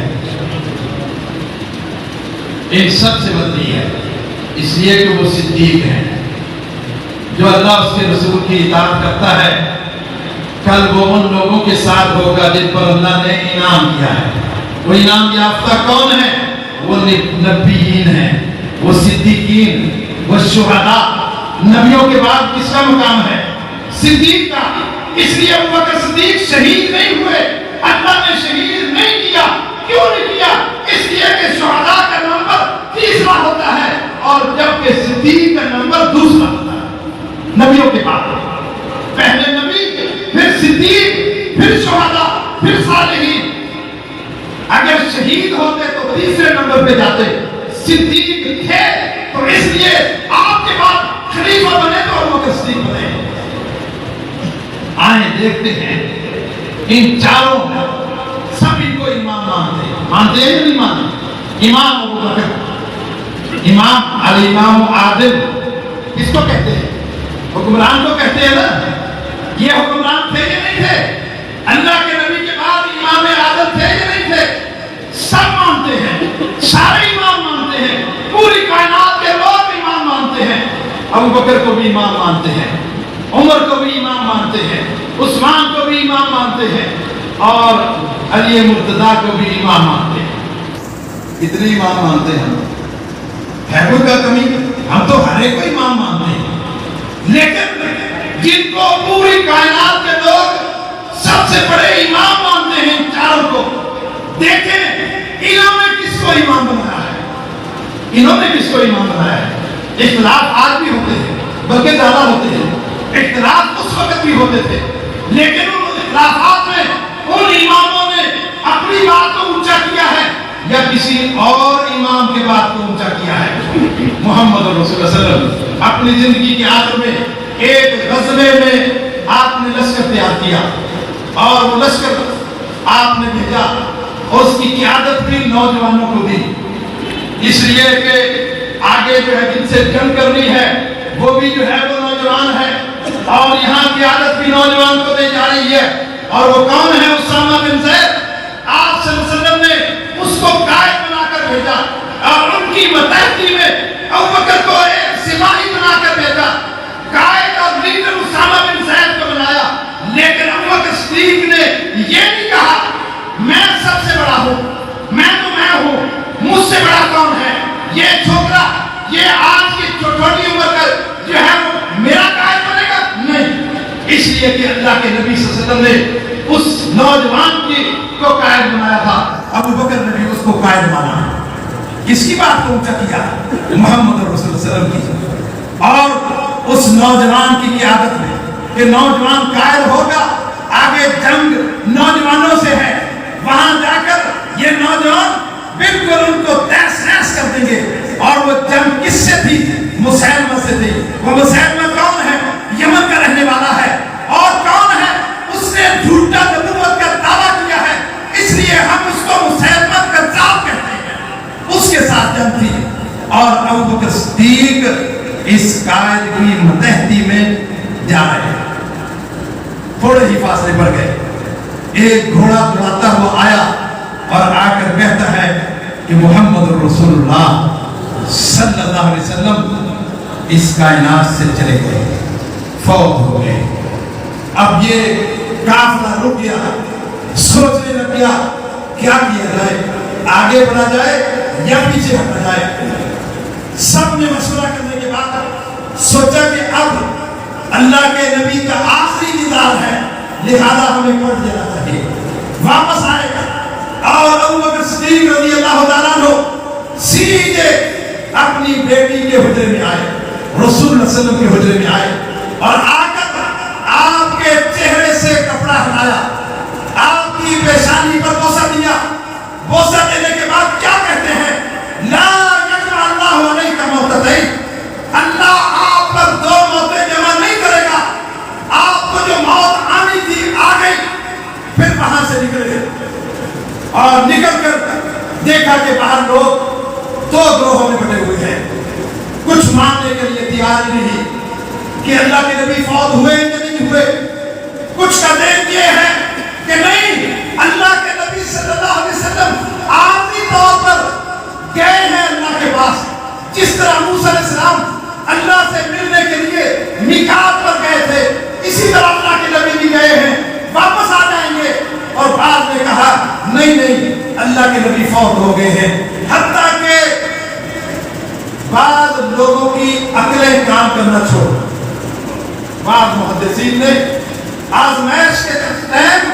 ان سب سے بدلی ہے، اس لیے کہ وہ صدیق ہیں۔ جو اللہ اس کے رسول کی اطاعت کرتا ہے، کل وہ ان لوگوں کے ساتھ ہوگا جن پر اللہ نے انعام کیا ہے۔ وہ انعام یافتہ کون ہے؟ وہ نبیین ہیں، وہ صدیقین، وہ شہداء۔ نبیوں کے بعد کس کا مقام ہے؟ صدیق کا۔ اس لیے ابو بکر صدیق شہید نہیں ہوئے، اللہ نے شہید نہیں کیا۔ کیوں نہیں کیا؟ اس لیے کہ شہداء کا نمبر تیسرا ہوتا ہے، اور جبکہ صدیق کا نمبر دوسرا ہوتا ہے نبیوں کے بعد۔ پہلے نبی، پھر صدیق، پھر شہداء، پھر صالحین۔ اگر شہید ہوتے تو تیسرے نمبر پہ جاتے، صدیق تھے تو اس لیے آپ کے بعد خلیفہ بنے تو ابو بکر صدیق بنے۔ آئیں دیکھتے ہیں ان چاروں سبھی کو امام مانتے ہیں، مانتے ہیں نہیں مانتے؟ امام ابو بکر، امام علی، امام عادل، کس کو کہتے ہیں؟ حکمران کو کہتے ہیں نا۔ یہ حکمران تھے یا نہیں تھے؟ اللہ کے نبی کے بعد امام عادل تھے یا نہیں تھے؟ سب مانتے ہیں، سارے امام مانتے ہیں، پوری کائنات کے لوگ امام مانتے ہیں۔ ابو بکر کو بھی امام مانتے ہیں، عمر کو بھی امام مانتے ہیں، عثمان کو بھی امام مانتے ہیں، اور علی مرتضیٰ کو بھی امام مانتے ہیں۔ کتنے امام مانتے ہیں؟ ہے کوئی کا کمی؟ ہم تو ہر ایک کو امام مانتے ہیں، لیکن جن کو پوری کائنات کے لوگ سب سے بڑے امام مانتے ہیں، چاروں کو، دیکھیں انہوں نے کس کو امام بنایا ہے، انہوں نے کس کو امام بنایا ہے۔ اختلاف آج بھی ہوتے ہیں، بلکہ زیادہ ہوتے ہیں، اختلاف اس وقت بھی ہوتے تھے، لیکن ان اختلافات میں ان اماموں نے اپنی بات کو اونچا کیا ہے یا کسی اور امام کے بات کو اونچا کیا ہے۔ محمد رسول اللہ صلی اللہ علیہ وسلم اپنی زندگی کے آخر میں ایک غزوے میں آپ نے لشکر تیار کیا اور وہ لشکر آپ نے بھیجا اور اس کی قیادت بھی نوجوانوں کو دی، اس لیے کہ آگے جو ہے جن سے جنگ کرنی ہے وہ بھی جو ہے وہ نوجوان ہے، اور یہاں قیادت بھی نوجوان کو دی جا رہی ہے، اور وہ کون ہے؟ اسامہ بن زید۔ آپ صلی اللہ علیہ وسلم نے اس کو قائد بنا کر بھیجا اور ان کی متحدی میں ابوبکر کو ایک سپاہی بنا کر بھیجا، قائد اور لیڈر اسامہ بن زید کو بنایا، لیکن ابوبکر صدیق نے یہ نہیں کہا میں سب سے بڑا ہوں، میں ہوں، مجھ سے بڑا کون ہے؟ یہ چھوکرا، یہ آج کی چھوٹی عمر کا جو ہے وہ میرا قائد بنے گا؟ نہیں، اس لیے کہ اللہ کے نبی صلی اللہ علیہ وسلم نے اس نوجوان کو قائد بنایا تھا، ابوبکر نے بھی اس کو قائد مانا۔ کس کی بات کو اونچا کیا؟ محمد رسول اللہ صلی اللہ علیہ وسلم کی، اور اس نوجوان کی قیادت میں کہ نوجوان قائد ہوگا، آگے جنگ نوجوانوں سے ہے، وہاں جا کر یہ نوجوان بالکل ان کو تیس نیس کر دیں گے، اور وہ جنگ کس سے تھی؟ مسیلمہ سے تھی۔ وہ مسیلمہ کون ہے؟ یمن کا رہنے والا ہے، اور کون ہے؟ اس نے جھوٹا نبوت کا دعویٰ کیا ہے، اس لیے ہم اس کو مسیلمہ کذاب کہتے ہیں۔ اس کے ساتھ جنگ تھی، اور ابوبکر صدیق اس قائد کی متحدی میں جا رہے ہیں۔ تھوڑے ہی فاصلے پر گئے، ایک گھوڑا دوڑاتا ہوا آیا اور آ کر کہتا ہے کہ محمد رسول اللہ صلی اللہ علیہ وسلم اس کائنات سے چلے گئے، فوت ہو گئے۔ اب یہ قافلہ رک گیا، سوچنے لگ گیا کیا کیا جائے، آگے بڑھا جائے یا پیچھے ہٹا جائے۔ سب نے مشورہ کرنے کے بعد سوچا کہ اب اللہ کے نبی کا آخری نظام ہے، لہذا ہمیں پلٹ دینا چاہیے۔ واپس آئے اور ابوبکر صدیق رضی اللہ تعالیٰ عنہ سیدھے اپنی بیٹی کے حجرے میں آئے، رسول اللہ صلی اللہ علیہ وسلم کے حجرے میں آئے، اور آ کر آپ کے چہرے سے کپڑا ہٹایا، آپ کی پیشانی پر بوسہ دیا۔ بوسہ دینے کے بعد کیا کہتے ہیں؟ لا یجمع اللہ علیک موتتین، اللہ آپ پر دو موتیں جمع نہیں کرے گا، آپ کو جو موت آنی تھی آ گئی۔ پھر وہاں سے نکلے اور نکل کر دیکھا کہ باہر لوگ دو گروہوں میں بٹے ہوئے ہیں، کچھ ماننے کے لیے تیار نہیں کہ اللہ کے نبی فوت ہوئے یا نہیں ہوئے، کچھ کا دین یہ ہے کہ نہیں، اللہ کے نبی صلی اللہ علیہ وسلم آخری طور پر گئے ہیں اللہ کے پاس، جس طرح موسیٰ علیہ السلام اللہ سے ملنے کے لیے میقات پر گئے تھے، اسی طرح اللہ کے نبی بھی گئے ہیں، واپس آ جائیں گے۔ اور بعد نے کہا نہیں، اللہ کے نبی فوت ہو گئے ہیں، حتیٰ کہ بعض لوگوں کی عقلیں کام کرنا چھوڑ، بعض محدثین نے آزمائش کے ٹائم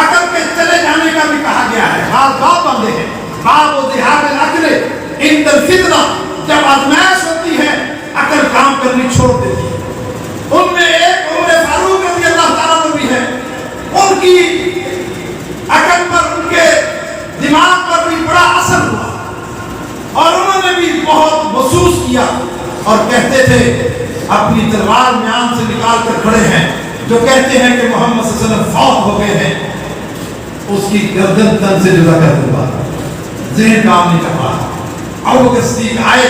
عقل کے چلے جانے کا بھی کہا گیا ہے، بعض بات باندھے ہیں، باب و ذہاب العقل عند الفتنہ، جب آزمائش ہوتی ہے عقل کام کرنی چھوڑ دیتی ہے۔ ان میں ایک عمر فاروق رضی اللہ تعالیٰ عنہ بھی ہے، ان کی عقل پر، ان کے دماغ پر بھی بڑا اثر ہوا، اور انہوں نے بھی بہت محسوس کیا، اور کہتے تھے اپنی تلوار میان سے نکال کر کھڑے ہیں، جو کہتے ہیں کہ محمد صلی اللہ علیہ وسلم فوت ہو گئے ہیں، اس کی گردن تن سے جدا کر دوں گا۔ ذہن کام نہیں کر رہا۔ ابوبکر صدیق آئے،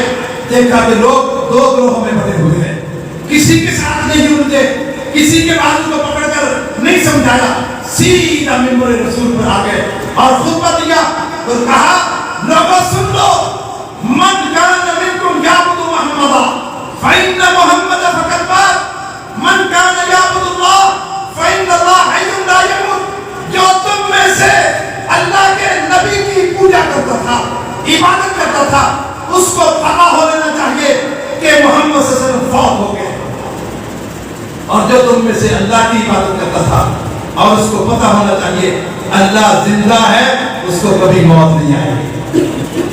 دیکھا کہ لوگ دو گروہوں میں بٹے ہوئے ہیں، کسی کے ساتھ نہیں الجھے، کسی کے بازو کو پکڑ کر نہیں سمجھایا، سیدھا ممبر رسول پر آ گئے اور خطبہ دیا اور کہا لوگوں سن لو، من کان منکم یعبد محمدا فإن محمد فقد مات، من کان یعبد اللہ فإن اللہ حی لا یموت، جو تم میں سے اللہ کے نبی کی پوجا کرتا تھا، عبادت کرتا تھا، اس کو پتہ ہو لینا چاہیے کہ محمد صلی اللہ علیہ وسلم فوت ہو گئے، اور جو تم میں سے اللہ کی عبادت کرتا تھا اور اس کو پتہ ہونا چاہیے اللہ زندہ ہے، اس کو کبھی موت نہیں آئے گی.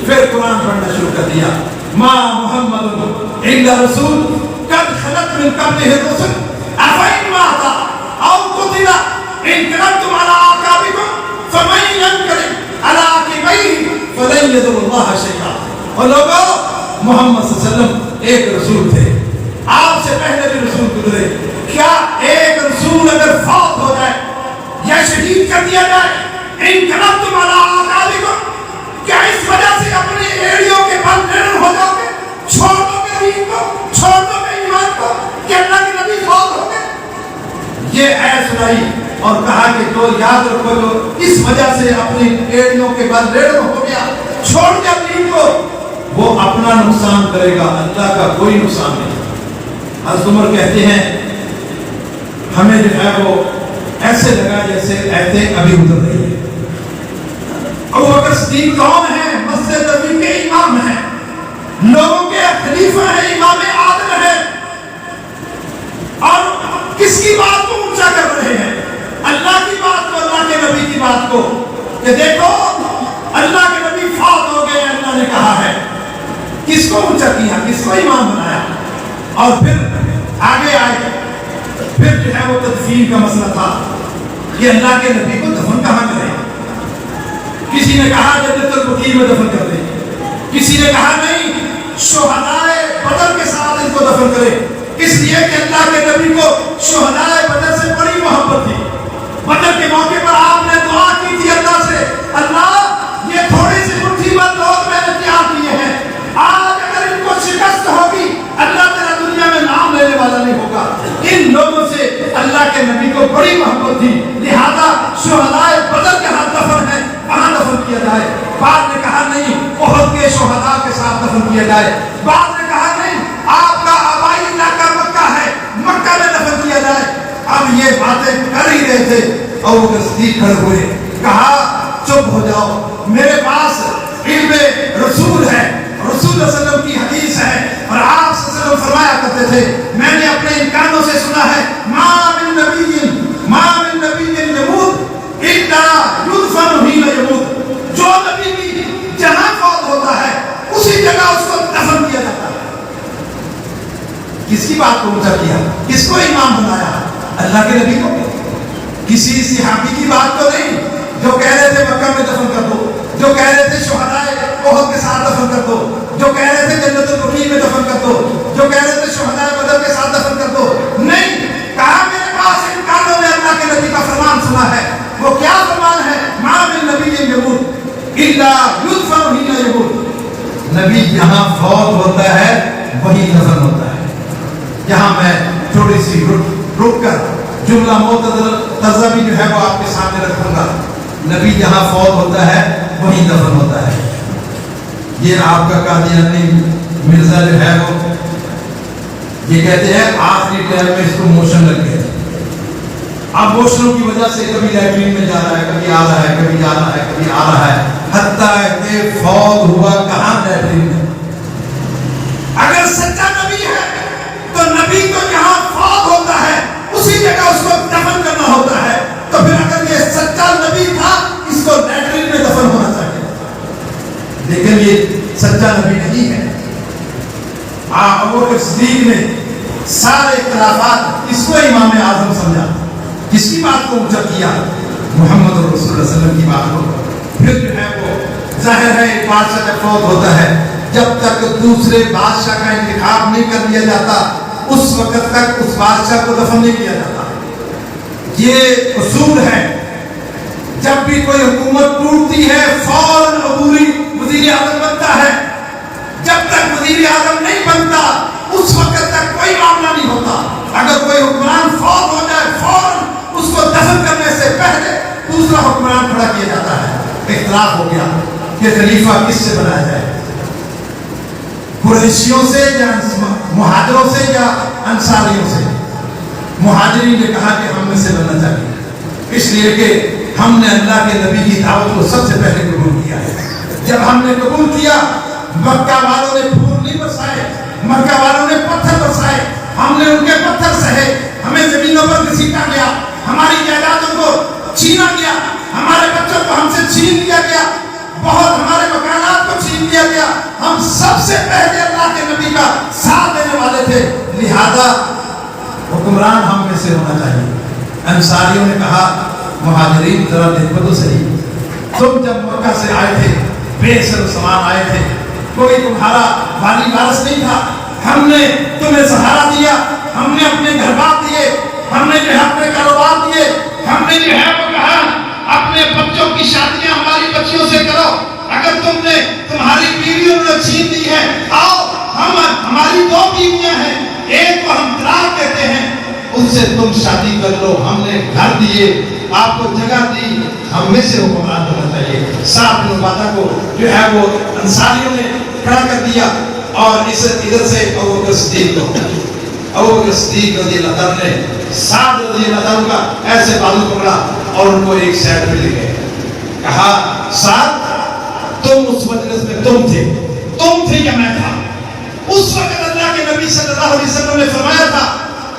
پھر قرآن پڑھنا شروع کر دیا. ما محمد الا رسول قد خلت من قبلہ الرسل افإن مات او قتل انقلبتم على اعقابكم فمن ينقلب على عقبيه فلن يضر الله شيئا. اور لوگوں محمد صلی اللہ علیہ وسلم ایک رسول تھے, آپ سے پہلے بھی رسول گزرے. کیا ایک رسول اگر فوت ہو جائے یا شہید کر دیا جائے, انقلبتم علی اعقابکم, کیا اس وجہ سے اپنی ایڑیوں کے بل نرم ہو جاؤ گے, چھوڑ دو گے دین کو, چھوڑ دو گے ایمان کو کہ اللہ کے نبی فوت ہو گئے؟ یہ اے سنائی اور کہا کہ جو یاد رکھو جو اس وجہ سے اپنی ایڑیوں کے بل نرم ہو گیا, چھوڑ دیا دین کو, وہ اپنا نقصان کرے گا, اللہ کا کوئی نقصان نہیں. حضرت عمر کہتے ہیں ہمیں جو ہے وہ ایسے لگا جیسے ایتے ابھی اتر رہی ہے. ابو بکر صدیق کون ہیں؟ مسجد نبوی کے امام ہیں, لوگوں کے خلیفہ ہیں, امام عادل ہیں, اور کس کی بات کو اونچا کر رہے ہیں؟ اللہ کی بات کو, اللہ کے نبی کی بات کو, کہ دیکھو اللہ کے نبی فوت ہو گئے, اللہ نے کہا ہے. کس کو اونچا کیا, کس کو امام بنایا؟ اور پھر آگے آئے, پھر جو ہے وہ تدفین کا مسئلہ تھا کہ اللہ کے نبی کو دفن کہاں کریں. کسی نے کہا جنت البقیع میں دفن کر دیں, کسی نے کہا نہیں شہدائے بدر کے ساتھ ان کو دفن کرے, اس لیے کہ اللہ کے نبی کو شہدائے بدر سے بڑی محبت تھی. بدر کے موقع پر آپ نے دعا کی تھی اللہ سے, اللہ یہ تھوڑی سی مٹھی بھر لوگ میں نے تیار کیے ہیں, آج اگر ان کو شکست ہوگی اللہ تیرا دنیا میں نام لینے والا نہیں ہوگا. ان لوگوں سے اللہ کے نبی کو بڑی محبت تھی, لہذا شہدائے بدر کے ہاتھ دفن ہے, وہاں دفن کیا جائے. بعد نے کہا نہیں احد کے شہداء کے ساتھ دفن کیا جائے. بعد نے کہا نہیں آپ کا آبائی علاقہ مکہ ہے, مکہ میں دفن کیا جائے. اب یہ باتیں کر ہی رہے تھے اور وہ صدیق کھڑے ہوئے, کہا چپ ہو جاؤ, میرے پاس علم رسول ہے, رسول صلی اللہ علیہ وسلم کی حدیث ہے, اور آپ صلی اللہ علیہ وسلم فرمایا کرتے تھے, میں نے اپنے ان کانوں سے سنا ہے, ما من نبی یموت الا یدفن حین یموت. جو نبی بھی جہاں فوت ہوتا ہے اسی جگہ اس کو دفن کیا جاتا ہے. کس کی بات کو اونچا کیا, کس کو امام بنایا؟ اللہ کے نبی کو. کسی صحابی کی بات تو نہیں جو کہہ رہے تھے مکہ میں دفن کر دو, جو کہہ رہے تھے شہدائے احد کے ساتھ دفن کر دو, جو کہہ رہے تھے جنت البقیع میں دفن کر دو, جو کہہ رہے تھے شہدائے بدر کے ساتھ دفن کر دو. نہیں, کہا میرے پاس ان کانوں نے اللہ کے نبی کا فرمان سنا ہے. وہ کیا فرمان ہے؟ ما من نبی یموت الا یدفن حین یموت. نبی جہاں فوت ہوتا ہے وہی دفن ہوتا ہے. یہاں میں تھوڑی سی رک کر جملہ معترضہ بھی جو ہے وہ آپ کے سامنے رکھوں گا. نبی جہاں فوت ہوتا ہے وہی دفن ہوتا ہے. یہ آپ کا قادیانی مرزا جو ہے وہ یہ کہتے ہیں آخری ٹائم میں اس کو موشن لگ گئے. اب موشنوں کی وجہ سے کبھی لیٹرین میں جا رہا ہے, کبھی آ رہا ہے, کبھی جا رہا ہے, کبھی آ رہا ہے, حتیٰ کہ فوت ہوا کہاں لیٹرین میں. اگر سچا نبی ہے تو نبی کو جہاں فوت ہوتا ہے اسی جگہ اس کو دفن کرنا ہوتا ہے. تو پھر اگر یہ سچا نبی تھا اس کو لیٹرین میں دفن ہونا چاہیے, لیکن یہ سچا نبی نہیں ہے. ابو بکر صدیق نے سارے اختلافات اس کو امام اعظم سمجھا, کس کی بات کو اونچا کیا؟ محمد رسول اللہ صلی اللہ علیہ وسلم کی بات کو. پھر جو ہے وہ ظاہر ہے ایک بادشاہ جب فوت ہوتا ہے, جب تک دوسرے بادشاہ کا انتخاب نہیں کر لیا جاتا اس وقت تک اس بادشاہ کو دفن نہیں کیا جاتا. یہ اصول ہے. جب بھی کوئی حکومت ٹوٹتی ہے فوراً عبوری وزیر اعظم بنتا ہے. جب تک وزیر اعظم نہیں بنتا اس وقت تک کوئی معاملہ نہیں ہوتا. اگر کوئی حکمران فوت ہو جائے فوراً اس کو دفن کرنے سے پہلے دوسرا حکمران کھڑا کیا جاتا ہے. اختلاف ہو گیا کہ خلیفہ کس سے بنایا جائے, قریشیوں سے یا مہاجروں سے یا انصاریوں سے. مہاجرین نے کہا کہ ہم میں سے بننا چاہیے, اس لیے کہ ہم نے اللہ کے نبی کی دعوت کو سب سے پہلے قبول کیا ہے. جب ہم نے قبول کیا مکہ والوں نے پھول نہیں برسائے, مکہ والوں نے پتھر برسائے, ہم نے ان کے پتھر سہے, ہمیں زمینوں پر گھسیٹا گیا, ہماری جائیدادوں کو چھینا گیا, ہمارے بچوں کو ہم سے چھین لیا گیا، بہت ہمارے مکانات کو چھین لیا گیا، ہم سب سے پہلے اللہ کے نبی کا ساتھ دینے والے تھے، لہذا حکمران ہم میں سے ہونا چاہیے۔ انصاریوں نے کہا مہاجرین ذرا دیکھو تو صحیح، تم جب مکہ سے آئے تھے بے سر و سامان آئے تھے، کوئی تمہارا والی وارث نہیں تھا، ہم نے تمہیں سہارا دیا، ہم نے اپنے گھر بار دیے، ہم نے جو ہے اپنے کاروبار دیے، ہم نے جو ہے وہ کہا اپنے بچوں کی شادیاں ہماری بچیوں سے کرو، اگر تم نے تمہاری بیویوں نے چھین دی ہے، آؤ ہماری دو بیویاں ہیں، ایک کو ہم طلاق کہتے ہیں، ان سے تم شادی کر لو، ہم نے گھر دیے، آپ کو جگہ دی، ہم میں سے حکمران ہونا چاہیے۔ 7 دن بعد کو جو ہے وہ انصاریوں نے کھڑا کر دیا، اور اس ادھر سے ابوبکر صدیق رضی اللہ عنہ نے سعد رضی اللہ عنہ کا ایسے بازو پکڑا اور ان کو ایک سائڈ پہ لے گئے، کہا سعد تم اس مجلس میں تم تھے یا میں تھا؟ اس وقت اللہ کے نبی صلی اللہ علیہ وسلم نے فرمایا تھا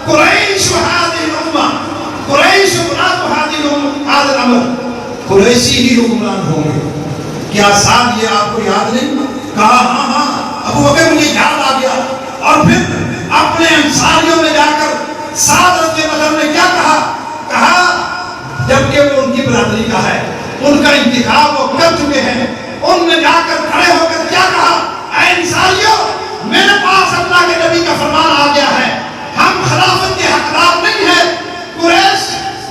قریش هذه الامه، قریش مراد هذا الامر، قریشی ہی حکمران ہوں گے۔ کیا سعد یہ آپ کو یاد نہیں؟ کہا ہاں ابو بکر مجھے یاد آ گیا، اور پھر اپنے انصاریوں میں جا کر سعد رضی اللہ عنہ نے کیا کہا جبکہ وہ ان کی برادری کا ہے، ان کا انتخاب وہ کر چکے ہیں، ان نے جا کر کھڑے ہو کر کیا کہا، اے انصاریوں میرے پاس اللہ کے نبی کا فرمان آ گیا ہے، ہم خلافت کے حقدار نہیں ہیں، قریش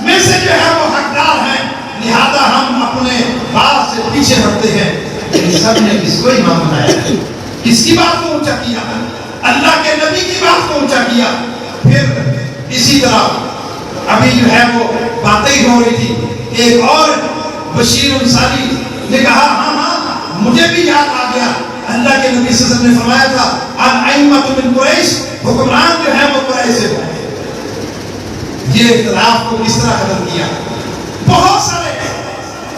میں سے جو ہے وہ حقدار ہیں، لہذا ہم اپنے بات سے پیچھے ہٹتے ہیں۔ ان سب نے کس کو امام بنایا؟ کس کی بات کو اونچا کیا؟ اللہ کے نبی کی بات کو اونچا کیا۔ پھر اسی طرح ابھی جو ہے وہ باتیں ہی ہو رہی تھی، ایک اور بشیر انصاری نے کہا ہاں مجھے بھی یاد آ گیا، اللہ کے نبی صلی اللہ علیہ وسلم نے فرمایا تھا الائمۃ من قریش، حکمران جو ہے وہ قریش سے ہو۔ یہ اختلاف کو کس طرح ختم کیا؟ بہت سارے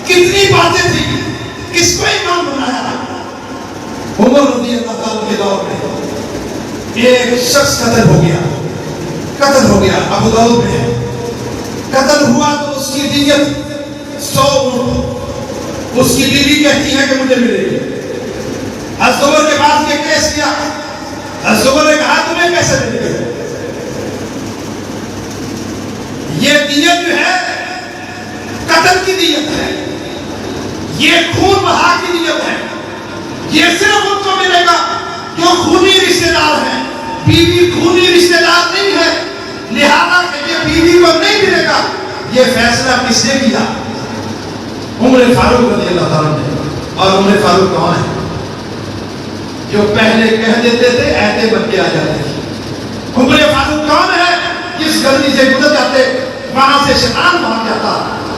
کتنی باتیں تھیں، کس کو امام بنایا؟ عمر رضی اللہ تعالیٰ کے دور میں ایک شخص قتل ہو گیا، ابو داؤد میں ہے، قتل ہوا تو اس کی دیت 100 اونٹ، اس کی بیوی کہتی ہے کہ مجھے ملے گی۔ حضرت کے بعد یہ کیس کیا، حضرت نے کہا تمہیں کیسے ملے گی؟ یہ دیت جو ہے قتل کی دیت ہے، یہ خون بہا کی دیت ہے، یہ صرف ان کو ملے گا جو خونی رشتہ دار ہیں، بیوی خونی رشتہ دار نہیں ہے، لہذا کہ یہ بیوی کو نہیں ملے گا۔ یہ فیصلہ کس نے کیا؟ عمر فاروق رضی اللہ تعالیٰ نے۔ اور عمر فاروق کون ہے؟ جو پہلے کہہ دیتے تھے ایتے بن کے آ جاتے تھے۔ عمر فاروق کون ہے؟ جس گلی سے گزر جاتے وہاں سے شیطان بھاگ جاتا۔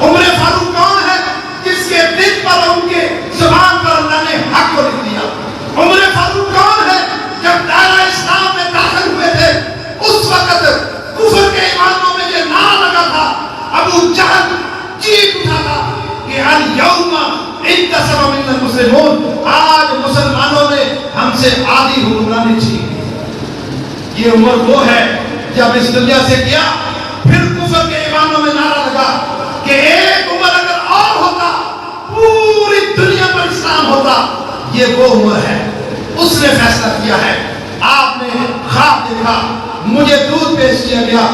عمر فاروق کون ہے؟ جس کے دل پر ان کے زبان پر اللہ نے حق کو لکھ دیا۔ عمر فاروق کون ہے؟ جب دائرہ اسلام میں داخل ہوئے تھے اس وقت کفر کے ایمانوں میں یہ نعرہ لگا تھا، ابو جہل چیخ اٹھا تھا کہ الیوم انتصر من المسلمون، آج مسلمانوں نے ہم سے آدھی حکمرانی چھین۔ یہ عمر وہ ہے جب اس دنیا سے گیا، پھر کفر کے ایمانوں میں نعرہ لگا کہ ایک عمر اگر اور ہوتا پوری دنیا پر اسلام ہوتا۔ یہ وہ عمر ہے، اس نے فیصلہ کیا ہے۔ آپ نے خواب دیکھا، مجھے دودھ پیش کیا گیا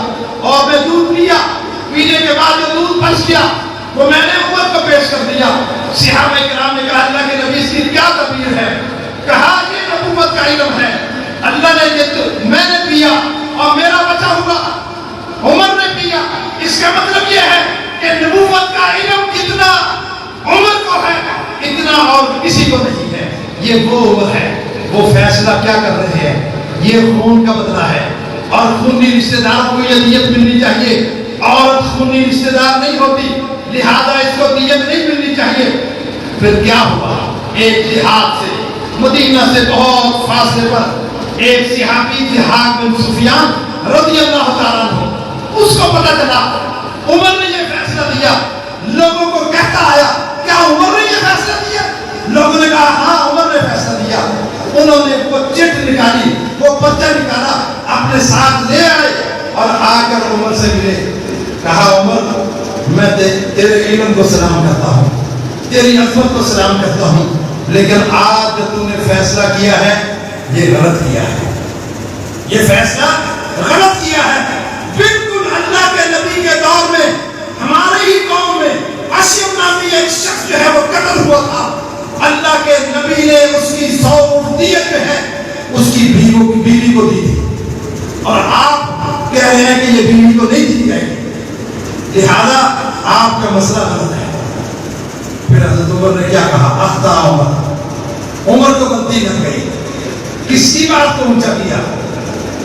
اور میں دودھ پیا، پینے کے بعد جو دودھ بچ گیا وہ میں نے عمر کو پیش کر دیا۔ صحابہ کرام نے کہا اللہ کے نبی اس کی کیا تعبیر ہے؟ کہا یہ نبوت کا علم ہے، اللہ نے یہ میں نے پیا اور میرا بچا ہوا عمر نے پیا، اس کا مطلب یہ ہے کہ نبوت کا علم جتنا عمر کو ہے اتنا اور کسی کو نہیں ہے۔ یہ وہ عمر ہے، وہ فیصلہ کیا کر رہے ہیں؟ یہ خون کا بدلہ ہے، اور خونی رشتہ دار کو یہ دیت ملنی چاہیے۔ عورت خونی رشتہ دار نہیں ہوتی، لہذا اس کو دیت نہیں ملنی چاہیے۔ پھر کیا ہوا؟ ایک جہاد سے مدینہ سے بہت فاصلے پر ایک صحابی جہاد بن سفیان رضی اللہ تعالیٰ عنہ، اس کو پتہ چلا عمر نے یہ فیصلہ دیا، لوگوں کو کہتا آیا کیا عمر نے یہ فیصلہ دیا؟ لوگوں نے کہا ہاں عمر نے فیصلہ دیا۔ انہوں نے وہ چٹ نکالی، وہ پتہ نکالا، اپنے ساتھ لے آئے اور آ کر عمر سے ملے۔ کہا عمر میں تیرے علم کو سلام کرتا ہوں، تیری عظمت کو سلام کرتا ہوں، لیکن آج جو تو نے فیصلہ کیا ہے یہ غلط کیا ہے، یہ فیصلہ غلط کیا ہے۔ بالکل اللہ کے نبی کے دور میں ہمارے ہی قوم میں اشیم نامی ایک شخص جو ہے وہ قتل ہوا تھا، اللہ کے نبی نے اس کی 100 اونٹ دیت جو ہے اس کی بیوی کو دی تھی، اور آپ کہہ رہے ہیں کہ یہ بیوی کو نہیں دی جائے گی، لہذا آپ کا مسئلہ غلط ہے۔ پھر حضرت عمر نے کیا کہا؟ اخطا عمر کو غلطی لگ گئی، کس کی بات کو اونچا کیا؟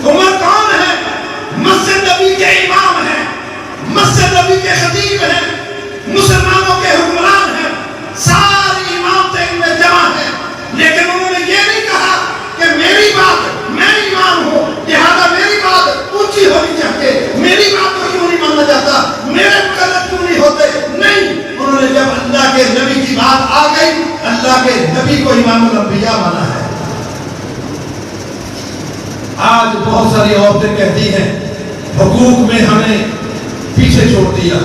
عمر کون ہے؟ مسجد نبی کے امام ہیں، مسجد نبی کے خطیب ہیں، مسلمانوں کے حکمران ہیں، ساری امامتیں ان میں جمع ہیں، لیکن انہوں نے یہ نہیں کہا کہ میری بات، میں امام ہوں لہذا میری بات اونچی ہونی چاہیے، میری بات کو کیوں نہیں ماننا چاہتا، میرے مقرر کیوں نہیں ہوتے؟ نہیں، انہوں نے جب اللہ کے نبی کی بات آ گئی، اللہ کے نبی کو امام الانبیاء مانا ہے۔ آج بہت ساری عورتیں کہتی ہیں حقوق میں ہمیں پیچھے چھوڑ دیا،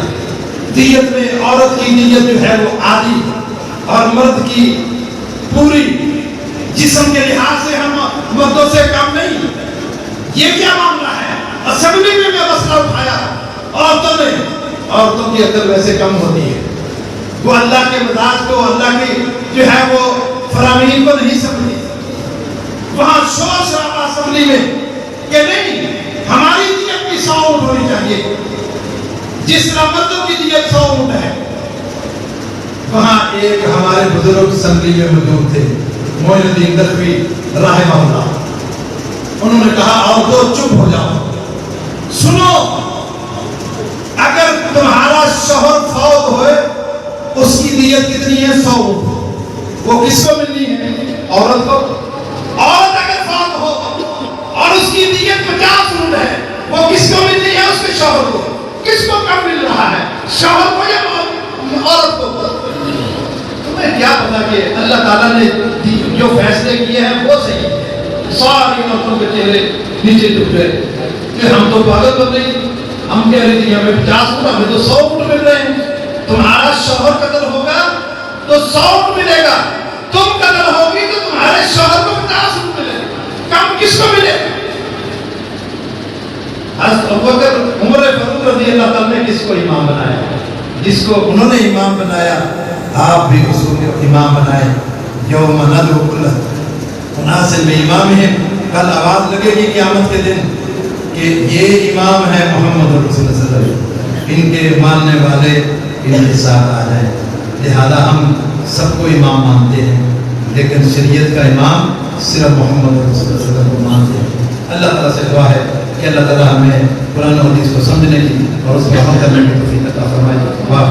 دیت میں عورت کی نیت جو ہے وہ آدھی اور مرد کی پوری، جسم کے لحاظ سے ہم مردوں سے کم نہیں، یہ کیا معاملہ ہے؟ اسمبلی میں مسئلہ اٹھایا، عورتوں کی عقل ویسے کم ہوتی ہے، وہ اللہ کے مزاج کو، اللہ کی جو ہے وہ فرامین کو نہیں سمجھتی، وہاں شور شرابہ اسمبلی میں کہ نہیں ہماری دیت بھی 100 اونٹ ہونی چاہیے، جس طرح مردوں کی دیت 100 اونٹ ہے۔ وہاں ایک ہمارے بزرگ اسمبلی میں موجود تھے، معین الدین دلوی رحمہ اللہ، انہوں نے کہا عورتوں چپ ہو جاؤ، سنو، اگر تمہارا شوہر فوت ہوئے اس کی دیت کتنی ہے؟ 100 اونٹ، وہ کس کو ملنی ہے؟ عورت کو۔ عورت اگر فوت ہو اور اس کی دیت 50 اونٹ ہے، وہ کس کو ملنی ہے؟ اس کے شوہر کو۔ کس کو کم مل رہا ہے؟ شوہر کو یا عورت کو؟ تمہیں کیا پتا کہ اللہ تعالیٰ نے جو فیصلے کیے ہیں وہ صحیح ہے؟ ساری عورتوں کے چہرے نیچے جھک گئے کہ ہم تو پاگل بن رہی، ہم کہہ رہی تھی ہمیں 50 اونٹ، ہمیں تو 100 اونٹ مل رہے ہیں، تمہارا شوہر قتل ہوگا تو 100 اونٹ ملے گا، تم قتل ہوگی تو تمہارے شوہر کو 50 اونٹ ملے گا، کم کس کو ملے گا؟ حضرت ابوبکر عمر فاروق رضی اللہ تعالیٰ نے کس کو امام بنایا؟ جس کو انہوں نے امام بنایا، آپ بھی اس کو امام بنائے۔ یوم ندعو کل اناس بامامہم، کل آواز لگے گی قیامت کے دن کہ یہ امام ہے محمد رسول اللہ صلی اللہ علیہ وسلم، ان کے ماننے والے ان کے ساتھ آ جائیں۔ لہذا ہم سب کو امام مانتے ہیں، لیکن شریعت کا امام صرف محمد رسول اللہ صلی اللہ علیہ وسلم کو مانتے ہیں۔ اللہ تعالیٰ سے دعا ہے کہ اللہ تعالیٰ ہمیں قرآن و حدیث کو سمجھنے کی اور اس کو عمل کرنے کی توفیق عطا فرمائے۔ واہ